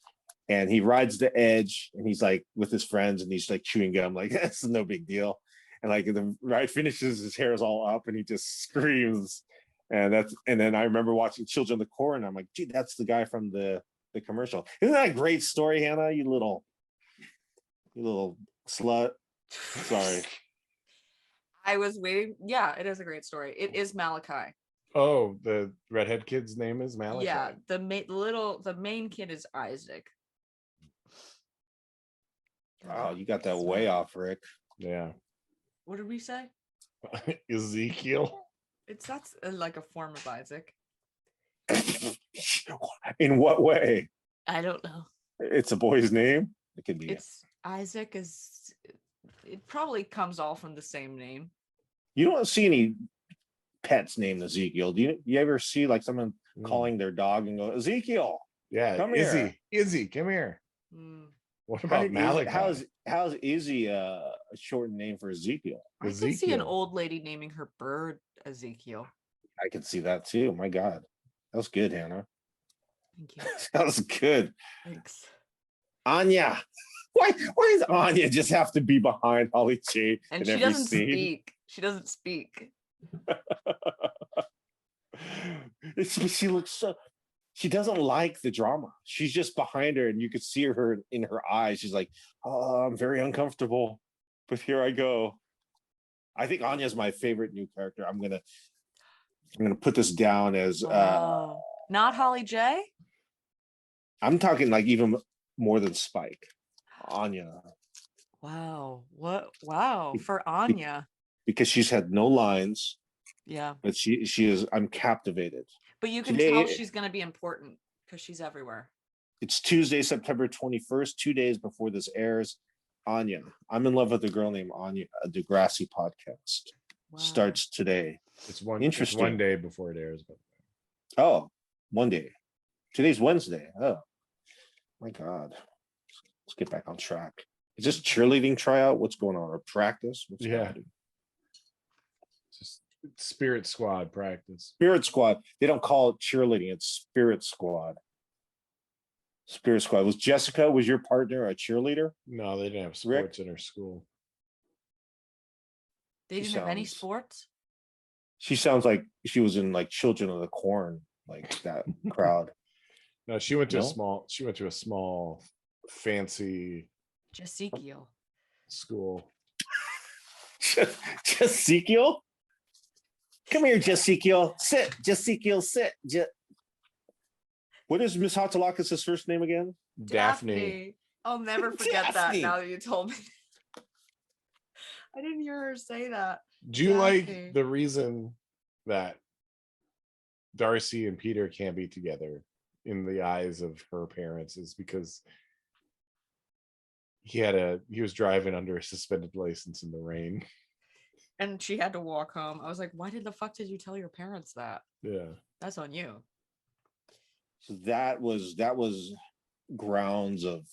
S2: And he rides the edge and he's like with his friends and he's like chewing gum, like that's no big deal. And like the ride finishes, his hair is all up and he just screams. And then I remember watching Children of the Corn and I'm like, gee, that's the guy from the commercial. Isn't that a great story, Hannah? You little slut. Sorry.
S3: I was waiting. Yeah, it is a great story. It is Malachi.
S4: Oh, the redhead kid's name is Malachi.
S3: Yeah, the main kid is Isaac.
S2: Oh, you got that way off, Rick.
S4: Yeah.
S3: What did we say?
S4: Ezekiel.
S3: That's like a form of Isaac.
S2: In what way?
S3: I don't know.
S2: It's a boy's name. It could be.
S3: It's Isaac is. It probably comes all from the same name.
S2: You don't see any pets named Ezekiel. Do you ever see like someone calling their dog and go, Ezekiel?
S4: Yeah,
S2: Come
S4: Izzy, come here.
S3: Hmm.
S4: What about Malachi?
S2: How's Izzy a shortened name for Ezekiel?
S3: I can see an old lady naming her bird Ezekiel.
S2: I can see that too. My God, that was good, Hannah.
S3: Thank you.
S2: That was good.
S3: Thanks.
S2: Anya. Why does Anya just have to be behind Holly J
S3: And
S2: in
S3: she
S2: every
S3: doesn't
S2: scene?
S3: speak. She doesn't speak.
S2: She looks so. She doesn't like the drama. She's just behind her, and you could see her in her eyes. She's like, "Oh, I'm very uncomfortable, but here I go." I think Anya's my favorite new character. I'm gonna put this down as.
S3: Oh, not Holly J.
S2: I'm talking like even more than Spike. Anya,
S3: Wow. What? Wow. For Anya.
S2: because she's had no lines,
S3: Yeah.
S2: but she is. I'm captivated.
S3: But you can
S2: Today-
S3: tell she's going to be important because she's everywhere.
S2: It's Tuesday, September 21st, 2 days before this airs. Anya, I'm in love with a girl named Anya. A Degrassi podcast
S3: Wow.
S2: starts today.
S4: It's one
S2: Interesting.
S4: 1 day before it airs. But
S2: Oh, one day. Today's Wednesday. Oh, my God. Let's get back on track. Is this cheerleading tryout? What's going on? Or practice? What's
S4: Yeah.
S2: happening?
S4: just Spirit Squad practice.
S2: Spirit Squad. They don't call it cheerleading. It's Spirit Squad. Spirit Squad. Was your partner a cheerleader?
S4: No, they didn't have sports in her school.
S3: They
S2: She
S3: didn't have any
S2: sounds-
S3: sports.
S2: She sounds like she was in like Children of the Corn, like that crowd.
S4: No, she went to
S2: No?
S4: a small fancy
S3: Ezekiel.
S4: school.
S2: Ezekiel? Come here, Ezekiel. Sit. Ezekiel, sit. What is Miss Hatzalakis' first name again?
S4: Daphne.
S3: I'll never forget
S2: Daphne.
S3: that now that you told me. I didn't hear her say that.
S4: Do you
S3: Daphne.
S4: like the reason that Darcy and Peter can't be together in the eyes of her parents is because he was driving under a suspended license in the rain.
S3: And she had to walk home. I was like, why the fuck did you tell your parents that?
S4: Yeah.
S3: That's on you.
S2: So that was grounds of,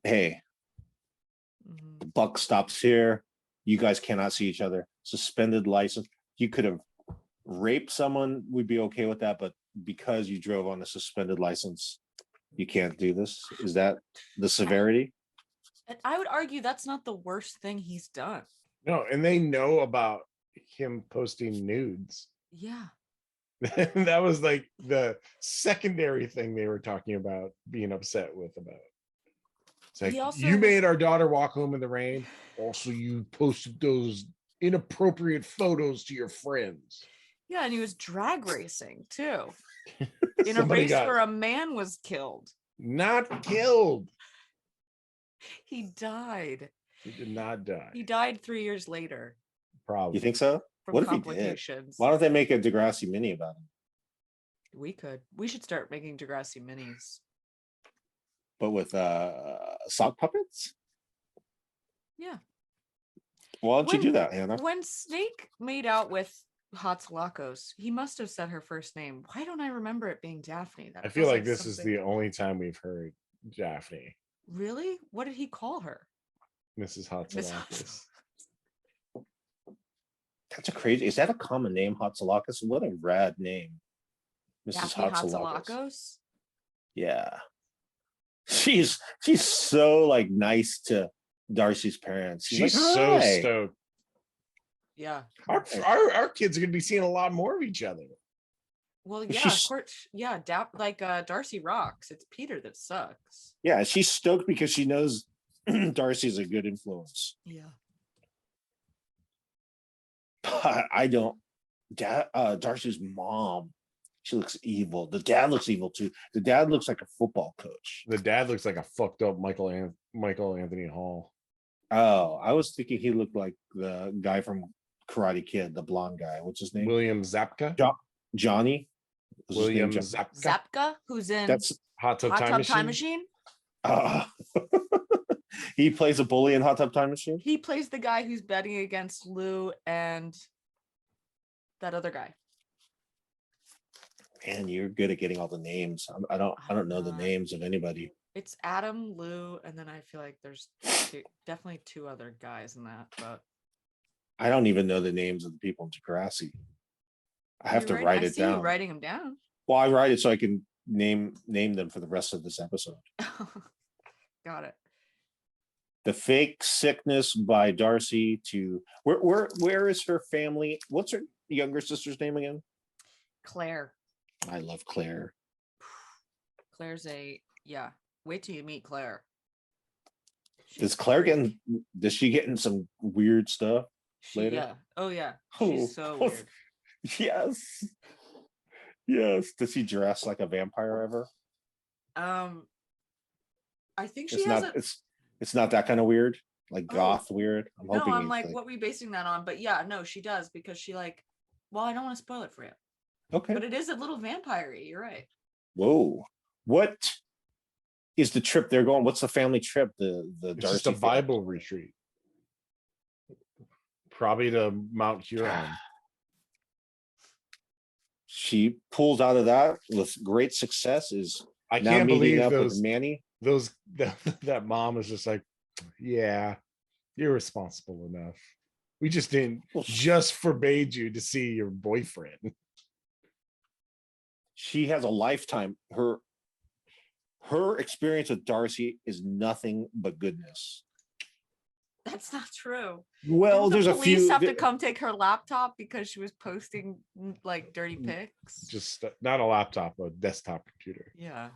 S2: hey,
S3: Mhm.
S2: the buck stops here. You guys cannot see each other. Suspended license. You could have raped someone, we'd be okay with that, but because you drove on a suspended license, you can't do this. Is that the severity?
S3: And I would argue that's not the worst thing he's done.
S4: No, and they know about him posting nudes.
S3: Yeah.
S4: That was like the secondary thing they were talking about being upset with about. It's like,
S3: He also
S4: you
S3: was-
S4: made our daughter walk home in the rain. Also, you posted those inappropriate photos to your friends.
S3: Yeah, and he was drag racing too. In a
S4: Somebody
S3: race
S4: got
S3: where a man was killed.
S4: not killed.
S3: He died.
S4: He did not die.
S3: He died 3 years later
S2: You
S4: Probably.
S2: think so?
S3: from
S2: What if he did?
S3: complications.
S2: Why don't they make a Degrassi mini about him?
S3: We could. We should start making Degrassi minis.
S2: But with sock puppets?
S3: Yeah.
S2: Why don't you do that, Hannah?
S3: When Snake made out with Hatzilakos, he must have said her first name. Why don't I remember it being Daphne? That
S4: I feel
S3: feels
S4: like this is
S3: something-
S4: the only time we've heard Daphne,
S3: Really? What did he call her?
S4: Mrs.
S3: Miss
S4: Hatzilakis.
S2: That's a crazy. Is that a common name, Hatzilakis? What a rad name, Mrs.
S3: Daphne
S2: Hatzilakis.
S3: Hatzilakos?
S2: Yeah, she's so like nice to Darcy's parents.
S4: She's
S2: like,
S4: so
S2: "Hi."
S4: stoked.
S3: Yeah.
S4: Our kids are going to be seeing a lot more of each other.
S3: Well, yeah,
S2: She's-
S3: of course. Yeah, Darcy rocks. It's Peter that sucks.
S2: Yeah, she's stoked because she knows Darcy's a good influence.
S3: Yeah.
S2: But I don't. Darcy's mom, she looks evil. The dad looks evil too. The dad looks like a football coach.
S4: The dad looks like a fucked up Michael Anthony Hall.
S2: Oh, I was thinking he looked like the guy from Karate Kid, the blonde guy. What's his name?
S4: William Zapka.
S2: Johnny. Was his name
S4: William
S2: John-
S4: Zapka.
S3: Zapka, who's in
S2: That's
S4: Hot Tub
S3: Hot
S4: Time
S3: Tub
S4: Machine.
S3: Time Machine.
S2: uh, he plays a bully in Hot Tub Time Machine.
S3: He plays the guy who's betting against Lou and that other guy.
S2: Man, you're good at getting all the names. I don't know the names of anybody.
S3: It's Adam, Lou, and then I feel like there's definitely two other guys in that. But
S2: I don't even know the names of the people in Degrassi. I have to write it
S3: I see you
S2: down.
S3: writing them down.
S2: Well, I write it so I can name them for the rest of this episode.
S3: Got it.
S2: The Fake Sickness by Darcy to where is her family? What's her younger sister's name again?
S3: Claire.
S2: I love Claire.
S3: Claire's yeah. Wait till you meet Claire.
S2: Does Claire does she get in some weird stuff later?
S3: Yeah. Oh yeah.
S2: Oh,
S3: She's so
S2: oh,
S3: weird.
S2: Yes. Yes. Does he dress like a vampire ever?
S3: I think she
S2: It's
S3: has
S2: not
S3: a
S2: it's not that kind of weird, like
S3: Oh.
S2: goth weird. I'm
S3: no,
S2: hoping
S3: I'm
S2: it's
S3: like, what were you basing that on? But yeah, no, she does because she like, well, I don't want to spoil it for you.
S2: okay.
S3: But it is a little vampire-y, you're right.
S2: Whoa. What is the trip they're going? What's the family trip? The
S4: It's
S2: Darcy
S4: just a
S2: family?
S4: Bible retreat. Probably to Mount Huron.
S2: She pulls out of that with great success. Is
S4: I
S2: now
S4: can't
S2: meeting
S4: believe
S2: up
S4: those
S2: with Manny.
S4: that mom is just like, yeah, you're responsible enough. We just didn't
S2: Well,
S4: just forbade you to see your boyfriend.
S2: she has a lifetime. Her experience with Darcy is nothing but goodness.
S3: That's not true.
S2: Well,
S3: Didn't
S2: there's
S3: the
S2: a
S3: police
S2: few.
S3: have to come take her laptop because she was posting like dirty
S2: Mm,
S3: pics.
S4: Just not a laptop, a desktop computer.
S3: Yeah.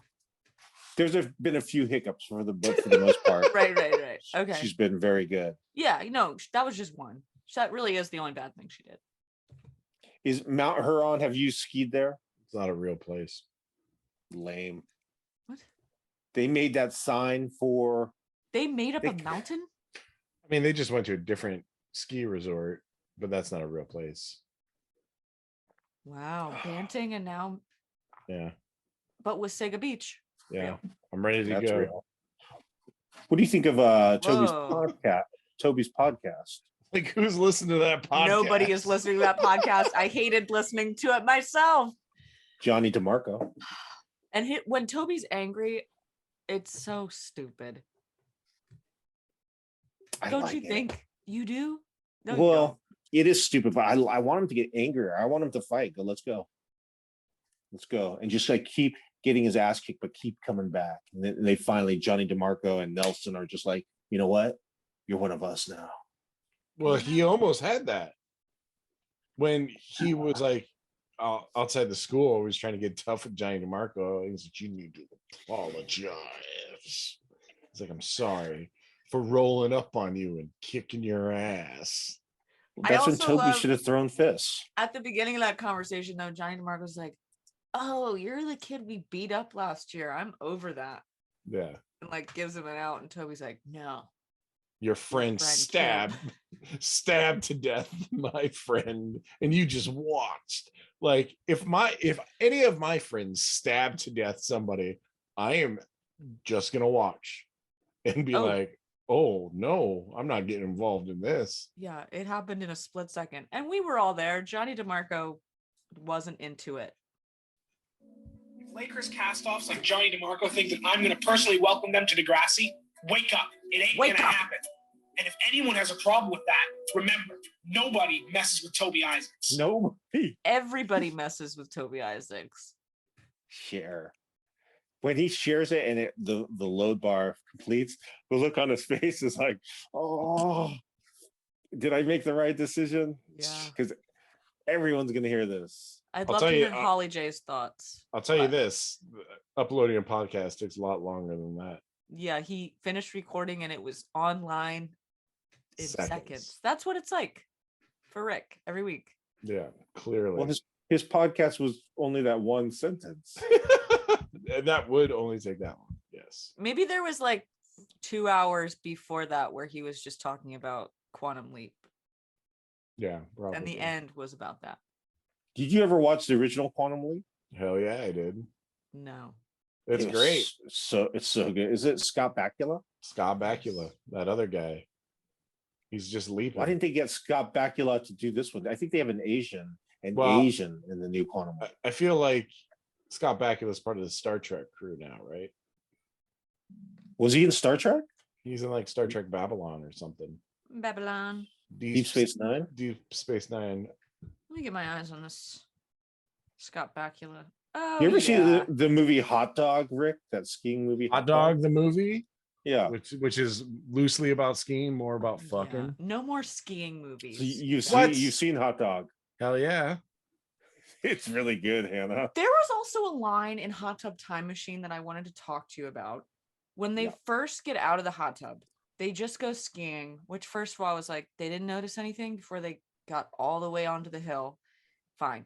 S2: There's been a few hiccups but for the most part,
S3: Right. Okay.
S2: she's been very good.
S3: Yeah, no, that was just one. That really is the only bad thing she did.
S2: Is Mount Huron? Have you skied there?
S4: It's not a real place.
S2: Lame.
S3: What?
S2: They made that sign for.
S3: They made up
S2: They-
S3: a mountain?
S4: I mean, they just went to a different ski resort, but that's not a real place.
S3: Wow. Banting and now,
S4: Yeah.
S3: but with Sega Beach.
S4: Yeah.
S3: Real.
S4: I'm ready to
S2: That's
S4: go.
S2: real. What do you think of Tobys
S3: Whoa.
S2: podcast? Tobys podcast.
S4: Like, who's listening to that podcast?
S3: Nobody is listening to that podcast. I hated listening to it myself.
S2: Johnny DeMarco.
S3: And when Toby's angry, it's so stupid.
S2: I
S3: Don't
S2: like
S3: you
S2: it.
S3: think? You do? No, you
S2: Well,
S3: don't.
S2: it is stupid, but I want him to get angrier. I want him to fight. Go, let's go. Let's go. And just like keep getting his ass kicked, but keep coming back. And then they finally, Johnny DeMarco and Nelson are just like, you know what? You're one of us now.
S4: Well, he almost had that when he was like outside the school. He was trying to get tough with Johnny DeMarco. He's like, "You need to apologize." It's like, "I'm sorry for rolling up on you and kicking your ass."
S3: I
S2: That's when
S3: also
S2: Toby
S3: love-
S2: should have thrown fists.
S3: At the beginning of that conversation, though, Johnny DeMarco's like, "Oh, you're the kid we beat up last year. I'm over that."
S4: Yeah,
S3: And like gives him an out, and Toby's like, "No,
S4: your friend
S3: friend
S4: stabbed to death my friend, and you just watched. Like if any of my friends stabbed to death somebody, I am just gonna watch and be like, oh no, I'm not getting involved in this.
S3: Yeah, it happened in a split second. And we were all there. Johnny DeMarco wasn't into it.
S6: Lakers castoffs like Johnny DeMarco think that I'm going to personally welcome them to Degrassi. Wake up. It ain't going to happen. And if anyone has a problem with that, remember, nobody messes with Toby Isaacs.
S2: Nobody.
S3: Everybody messes with Toby Isaacs.
S2: Share. When he shares it and the load bar completes, the look on his face is like, oh, did I make the right decision?
S3: Yeah.
S2: Because everyone's going to hear this.
S3: I'd
S4: I'll
S3: love
S4: tell
S3: to
S4: you,
S3: hear Holly J's thoughts.
S4: I'll tell you this, uploading a podcast takes a lot longer than that.
S3: Yeah, he finished recording and it was online in seconds. That's what it's like for Rick every week.
S4: Yeah, clearly.
S2: Well, his podcast was only that one sentence.
S4: And that would only take that long. Yes.
S3: Maybe there was like 2 hours before that where he was just talking about Quantum Leap.
S4: Yeah, probably.
S3: And the end was about that.
S2: Did you ever watch the original Quantum Leap?
S4: Hell yeah, I did.
S3: No.
S4: It's great.
S2: It's so good. Is it Scott Bakula?
S4: Scott Bakula, that other guy. He's just leaping.
S2: Why didn't they get Scott Bakula to do this one? I think they have an Asian in the new Quantum Leap.
S4: I feel like Scott Bakula is part of the Star Trek crew now, right?
S2: Was he in Star Trek?
S4: He's in like Star Trek Babylon or something.
S3: Babylon.
S2: Deep Space Nine?
S4: Deep Space Nine.
S3: Let me get my eyes on this. Scott Bakula. Oh,
S2: You ever see the movie Hot Dog, Rick? That skiing movie?
S4: Hot Dog, the movie?
S2: Yeah.
S4: Which is loosely about skiing, more about fucking.
S3: Yeah. No more skiing movies.
S2: So you've seen Hot Dog.
S4: Hell yeah.
S2: It's really good, Hannah.
S3: There was also a line in Hot Tub Time Machine that I wanted to talk to you about. When they first get out of the hot tub, they just go skiing, which first of all, I was like, they didn't notice anything before they got all the way onto the hill. Fine.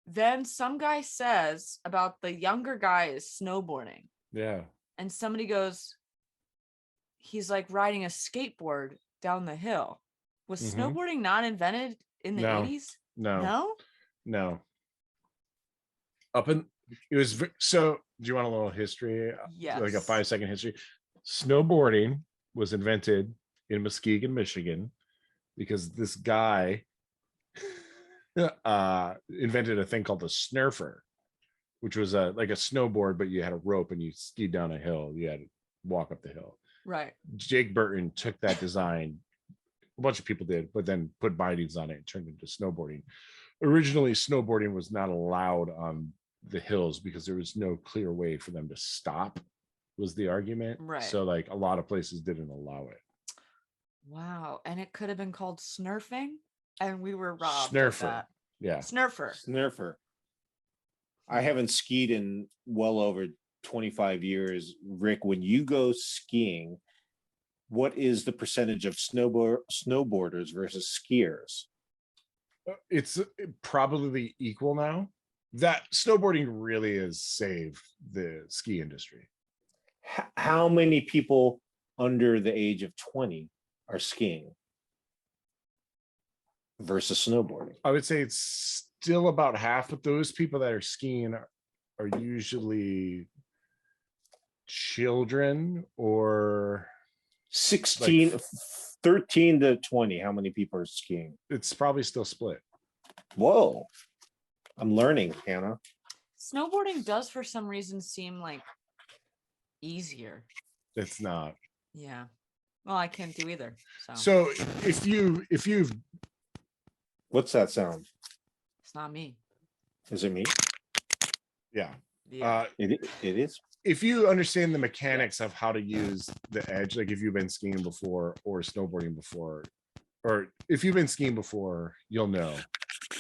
S3: Then some guy says about the younger guy is snowboarding.
S4: Yeah.
S3: And somebody goes, he's like riding a skateboard down the hill. Was snowboarding not invented in the 80s?
S4: No. So do you want a little history?
S3: Yes.
S4: Like a 5-second history. Snowboarding was invented in Muskegon, Michigan, because this guy invented a thing called the snurfer, which was like a snowboard, but you had a rope and you skied down a hill. You had to walk up the hill.
S3: Right.
S4: Jake Burton took that design. A bunch of people did, but then put bindings on it and turned it into snowboarding. Originally, snowboarding was not allowed on the hills because there was no clear way for them to stop, was the argument.
S3: Right.
S4: So like a lot of places didn't allow it.
S3: Wow. And it could have been called snurfing. And we were robbed.
S4: Snurfer.
S3: Of that.
S4: Yeah.
S2: Snurfer. I haven't skied in well over 25 years. Rick, when you go skiing, what is the percentage of snowboarders versus skiers?
S4: It's probably equal now. That snowboarding really has saved the ski industry.
S2: How many people under the age of 20 are skiing versus snowboarding?
S4: I would say it's still about half, but those people that are skiing are usually children or
S2: 13 to 20. How many people are skiing?
S4: It's probably still split.
S2: Whoa. I'm learning, Hannah.
S3: Snowboarding does for some reason seem like easier.
S4: It's not.
S3: Yeah. Well, I can't do either.
S4: So if you've
S2: What's that sound?
S3: It's not me.
S2: Is it me?
S4: Yeah.
S2: It is.
S4: If you understand the mechanics of how to use the edge, like if you've been skiing before or snowboarding before, or if you've been skiing before, you'll know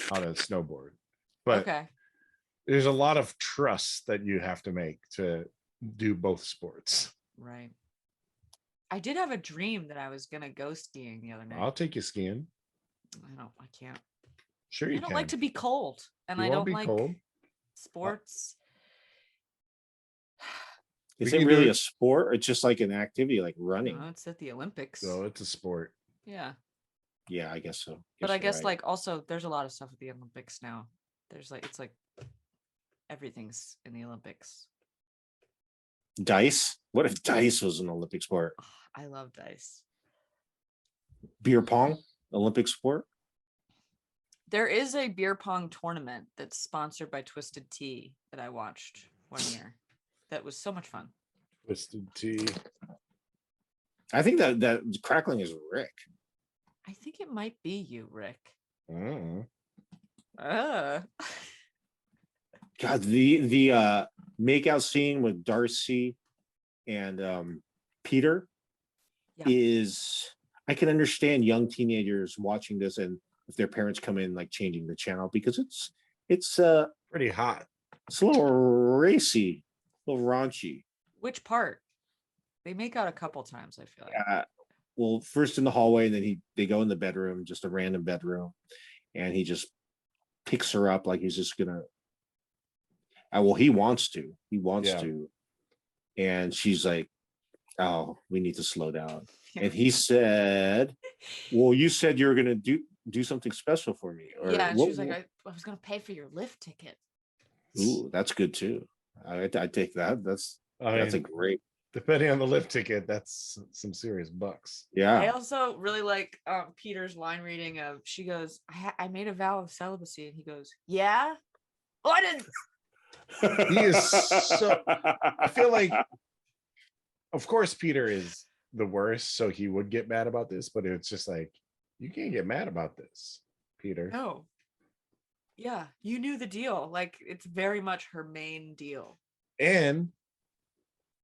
S4: how to snowboard. But there's a lot of trust that you have to make to do both sports.
S3: Right. I did have a dream that I was gonna go skiing the other night.
S4: I'll take you skiing.
S3: I can't.
S4: Sure, you
S3: I don't
S4: can.
S3: like to be cold, and
S4: You
S3: I
S4: won't
S3: don't
S4: be
S3: like
S4: cold.
S3: sports.
S2: Is
S4: We
S2: it
S4: can
S2: really
S4: do
S2: a sport or it's just like an activity like running?
S3: No, it's at the Olympics.
S4: So it's a sport.
S3: Yeah.
S2: Yeah, I guess so.
S3: But I
S2: you're
S3: guess
S2: right.
S3: like also there's a lot of stuff at the Olympics now. There's like it's like everything's in the Olympics.
S2: Dice. What if dice was an Olympic sport?
S3: Oh, I love dice.
S2: Beer pong, Olympic sport.
S3: There is a beer pong tournament that's sponsored by Twisted Tea that I watched one year. That was so much fun.
S4: Twisted Tea.
S2: I think that crackling is Rick.
S3: I think it might be you, Rick.
S4: Mm.
S2: God, the makeout scene with Darcy and Peter
S3: Yeah.
S2: is, I can understand young teenagers watching this and if their parents come in like changing the channel because it's
S4: Pretty hot.
S2: a little racy, a little raunchy.
S3: Which part? They make out a couple times, I feel like.
S2: Well, first in the hallway, and then they go in the bedroom, just a random bedroom, and he just picks her up like he's just gonna. Well, he wants to. He wants
S4: Yeah.
S2: to, and she's like, "Oh, we need to slow down."
S3: Yeah.
S2: And he said, "Well, you said you were gonna do something special for me." Or,
S3: Yeah, and
S2: what-
S3: she was like, I was gonna pay for your lift ticket.
S2: "Ooh, that's good too. I take that. That's
S4: I
S2: a
S4: mean,
S2: great.
S4: depending on the lift ticket, that's some serious bucks.
S3: I
S2: Yeah,
S3: also really like Peter's line reading of she goes, I made a vow of celibacy, and he goes, yeah. Oh, I didn't.
S4: He is so. I feel like, of course, Peter is the worst, so he would get mad about this. But it's just like you can't get mad about this, Peter.
S3: No. Yeah, you knew the deal. Like it's very much her main deal.
S4: And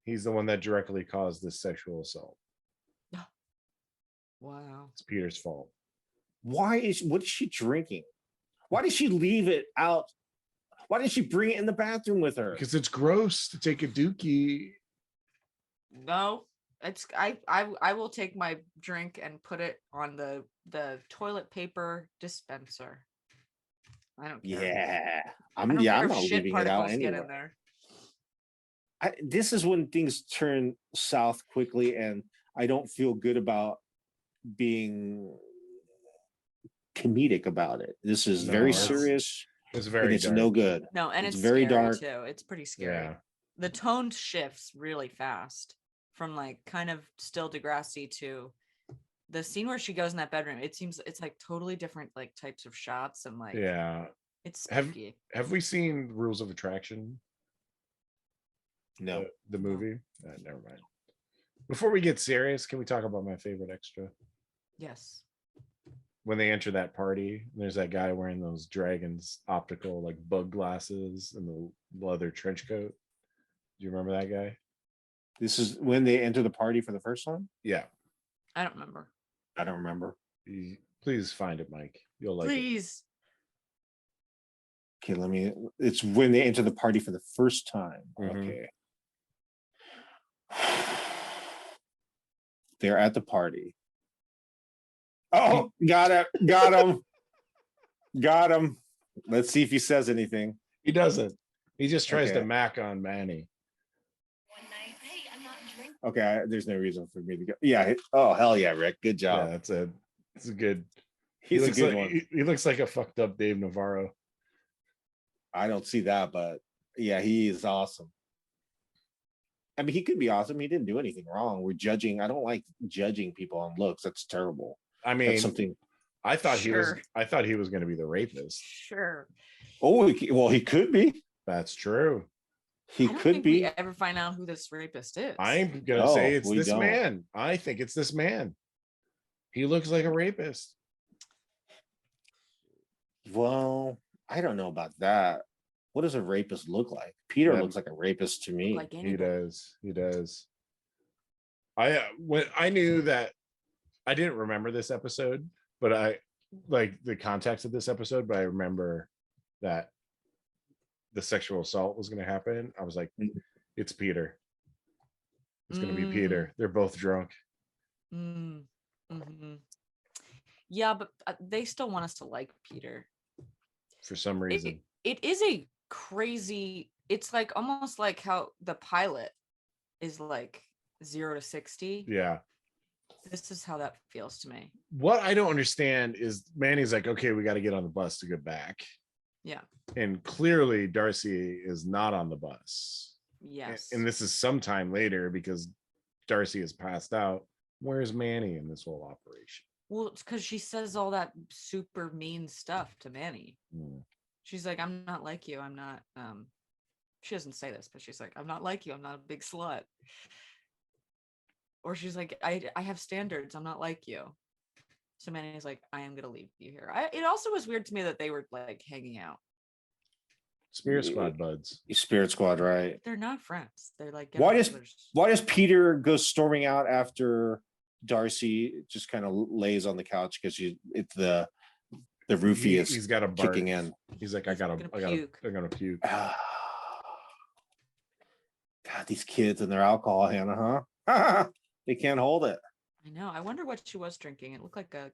S4: he's the one that directly caused this sexual assault.
S3: Wow.
S4: It's Peter's fault.
S2: what is she drinking? Why did she leave it out? Why did she bring it in the bathroom with her?
S4: Because it's gross to take a dookie.
S3: No, it's I will take my drink and put it on the toilet paper dispenser. I don't care.
S2: Yeah,
S3: I
S2: I'm
S3: don't
S2: yeah,
S3: care
S2: I'm
S3: if
S2: not
S3: shit
S2: leaving it out
S3: particles get in
S2: anywhere.
S3: there.
S2: This is when things turn south quickly, and I don't feel good about being comedic about it. This is
S4: No,
S2: very
S4: it's
S2: serious,
S4: It's
S2: and
S4: very
S2: it's
S4: dark.
S2: no good.
S3: No, and
S2: It's
S3: it's
S2: very
S3: scary
S2: dark.
S3: too. It's pretty scary.
S4: Yeah.
S3: The tone shifts really fast from like kind of still Degrassi to the scene where she goes in that bedroom. It seems it's like totally different like types of shots and like
S4: Yeah.
S3: it's
S4: Have-
S3: spooky.
S4: Have we seen Rules of Attraction?
S2: No,
S4: The movie? Never mind. Before we get serious, can we talk about my favorite extra?
S3: Yes.
S4: When they enter that party, there's that guy wearing those dragons optical like bug glasses and the leather trench coat. Do you remember that guy?
S2: this is when they enter the party for the first time.
S4: Yeah.
S3: I don't remember.
S2: I don't remember.
S4: Please find it, Mike. You'll like it.
S3: Please.
S2: Okay, let me. It's when they enter the party for the first time.
S4: Mhm.
S2: Okay. They're at the party. Oh, got it. Got him. Got him. Let's see if he says anything.
S4: He doesn't. He just tries to
S2: Okay.
S4: mac on Manny.
S5: One night, hey, I'm not drinking.
S2: Okay, there's no reason for me to go. Yeah. Oh, hell yeah, Rick. Good
S4: Yeah,
S2: job.
S4: that's a. It's a good.
S2: He's a
S4: looks
S2: good
S4: like,
S2: one.
S4: He looks like a fucked up Dave Navarro.
S2: I don't see that, but yeah, he is awesome. I mean, he could be awesome. He didn't do anything wrong. We're judging. I don't like judging people on looks. That's terrible.
S4: I mean,
S2: That's something.
S4: I thought he was.
S3: Sure.
S4: I thought he was going to be the rapist.
S3: Sure.
S2: Oh, well, he could be.
S4: That's true.
S2: He
S3: I don't
S2: could
S3: think
S2: be.
S3: we ever find out who this rapist is.
S4: I'm gonna
S2: No,
S4: say it's
S2: we
S4: this
S2: don't.
S4: man. I think it's this man. He looks like a rapist.
S2: Well, I don't know about that. What does a rapist look like? Peter
S4: Yeah.
S2: looks like a rapist to me.
S3: like
S4: He
S3: anybody.
S4: does. He does. When I knew that, I didn't remember this episode, but I like the context of this episode. But I remember that the sexual assault was going to happen. I was like, it's Peter. It's going to be
S3: Mm.
S4: Peter. They're both drunk.
S3: Mm, mhm. Yeah, but they still want us to like Peter.
S4: For some reason.
S3: It is a crazy. It's like almost like how the pilot is like 0 to 60.
S4: Yeah.
S3: This is how that feels to me.
S4: What I don't understand is Manny's like, okay, we got to get on the bus to get back.
S3: Yeah.
S4: And clearly Darcy is not on the bus.
S3: Yes.
S4: And this is sometime later because Darcy is passed out. Where's Manny in this whole operation?
S3: Well, it's because she says all that super mean stuff to Manny. She's like, I'm not like you. I'm not, she doesn't say this, but she's like, I'm not like you. I'm not a big slut. Or she's like, I have standards. I'm not like you. So Manny's like, I am going to leave you here. It also was weird to me that they were like hanging out.
S4: Spirit Squad buds.
S2: Spirit Squad, right?
S3: They're not friends. They're like,
S2: Why does Peter go storming out after Darcy just kind of lays on the couch because it's the roofie is
S4: he's got a bark.
S2: kicking in.
S4: He's like, I'm gonna puke.
S2: God, these kids and their alcohol, Hannah, huh? They can't hold it.
S3: I know. I wonder what she was drinking. It looked like a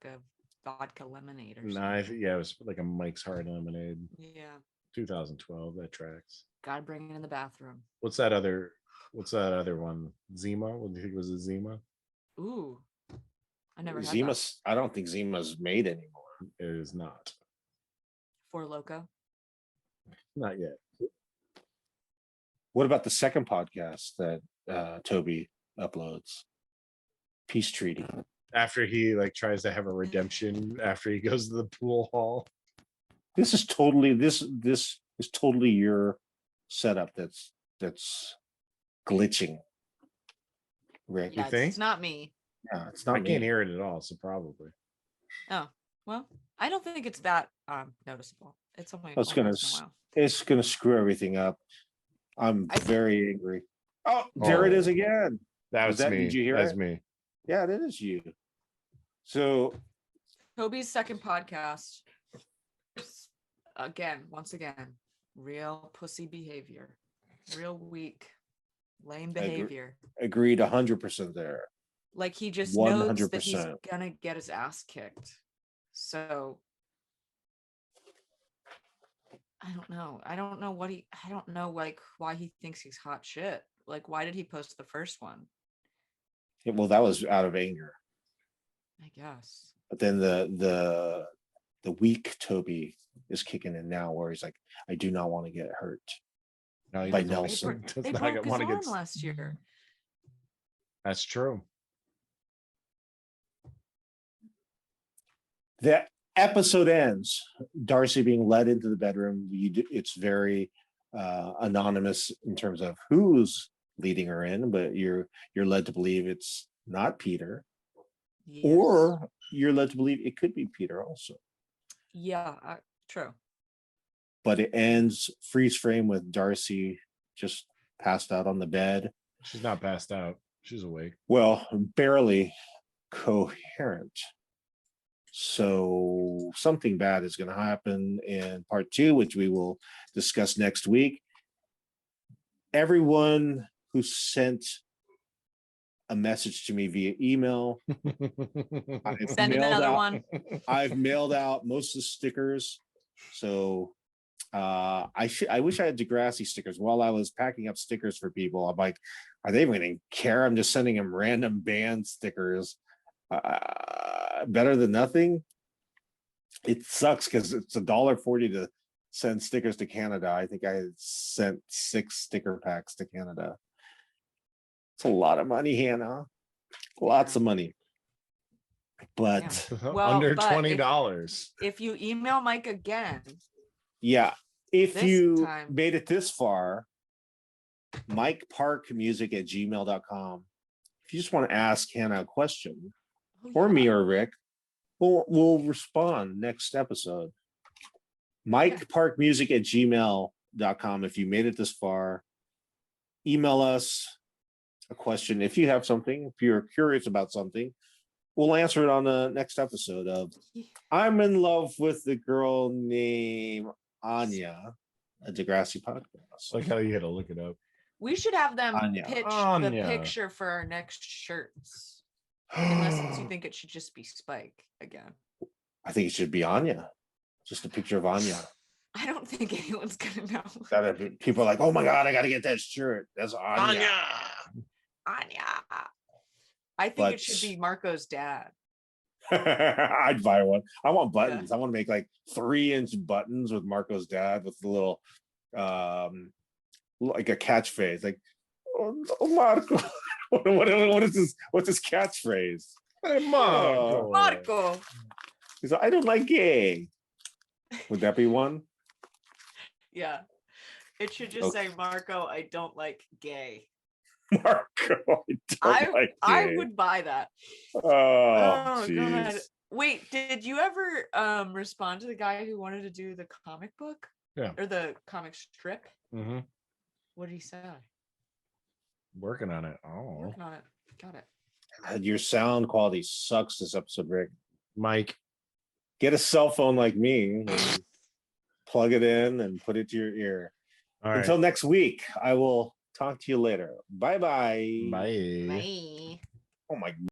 S3: vodka lemonade or something.
S4: Nah, it was like a Mike's Hard Lemonade.
S3: Yeah.
S4: 2012. That tracks.
S3: Gotta bring it in the bathroom.
S4: What's that other one? Zima? What do you think was a Zima?
S3: Ooh. I never had
S2: Zima's. I don't think Zima's made anymore.
S4: It is not.
S3: Four Loko.
S4: Not yet.
S2: What about the second podcast that Toby uploads? Peace Treaty.
S4: After he like tries to have a redemption after he goes to the pool hall.
S2: This is totally your setup that's glitching. Rick,
S3: Yeah,
S4: you think?
S3: it's not me.
S2: Yeah, it's not.
S4: I can't hear it at all, so probably.
S3: Oh, well, I don't think it's that noticeable. It's only
S2: It's
S3: only once in a while.
S2: It's gonna screw everything up. I'm very angry. Oh, there it is again.
S4: That me.
S2: Did you hear
S4: That's
S2: it?
S4: me.
S2: Yeah, it is you. So
S3: Toby's second podcast. Once again, real pussy behavior, real weak, lame behavior.
S2: Agreed 100% there.
S3: Like he just knows
S2: 100%.
S3: that he's gonna get his ass kicked. So I don't know. I don't know like why he thinks he's hot shit. Like why did he post the first one?
S2: Yeah, well, that was out of anger.
S3: I guess.
S2: But then the weak Toby is kicking in now, where he's like, I do not want to get hurt.
S4: No, he
S2: By
S4: doesn't-
S2: Nelson.
S4: does
S3: They
S4: not
S3: broke his
S4: wanna
S3: arm last year.
S4: That's true.
S2: The episode ends. Darcy being led into the bedroom. It's very anonymous in terms of who's leading her in, but you're led to believe it's not Peter,
S3: Yes.
S2: or you're led to believe it could be Peter also.
S3: Yeah, true.
S2: But it ends freeze frame with Darcy just passed out on the bed.
S4: She's not passed out. She's awake.
S2: Well, barely coherent. So something bad is going to happen in part 2, which we will discuss next week. Everyone who sent a message to me via email, I've
S3: Send
S2: mailed
S3: another
S2: out-
S3: one.
S2: I've mailed out most of the stickers. So I wish I had Degrassi stickers. While I was packing up stickers for people, I'm like, are they even going to care? I'm just sending them random band stickers. Better than nothing. It sucks because it's $1.40 to send stickers to Canada. I think I sent 6 sticker packs to Canada. It's a lot of money, Hannah. Lots of money. But
S3: Well,
S4: under
S3: but
S4: $20.
S3: If you email Mike again,
S2: yeah, if
S3: This
S2: you
S3: time.
S2: made it this far, MikeParkMusic@gmail.com. If you just want to ask Hannah a question, or me or Rick, we'll respond next episode. MikeParkMusic@gmail.com. If you made it this far, email us a question. If you have something, if you're curious about something, we'll answer it on the next episode of I'm in love with the girl named Anya, a Degrassi podcast.
S4: Like how you had to look it up.
S3: we should have them
S2: Anya.
S3: pitch
S4: Anya.
S3: the picture for our next shirts. Unless you think it should just be Spike again.
S2: I think it should be Anya. Just a picture of Anya.
S3: I don't think anyone's gonna know.
S2: People are like, oh my God, I got to get that shirt. That's Anya.
S3: Anya. I think
S2: But-
S3: it should be Marco's dad.
S2: I'd buy one. I want buttons. I want to make like 3-inch buttons with Marco's dad with the little like a catchphrase, like oh Marco. what is this? What's his catchphrase?
S4: Hey, Marco.
S2: Oh.
S3: Marco.
S2: He's like, I don't like gay. Would that be one?
S3: Yeah. It should just say Marco, I don't like gay.
S2: Marco,
S3: I would buy that.
S2: Oh,
S3: God.
S2: jeez.
S3: Wait, did you ever respond to the guy who wanted to do the comic book?
S4: Yeah.
S3: Or the comic strip?
S4: Mm-hmm.
S3: What did he say?
S4: Working on it. Oh,
S3: Working on it. Got it.
S2: God, your sound quality sucks this episode, Rick.
S4: Mike.
S2: Get a cell phone like me and plug it in and put it to your ear.
S4: All right.
S2: Until next week, I will talk to you later. Bye-bye.
S4: Bye.
S3: Bye.
S2: Oh my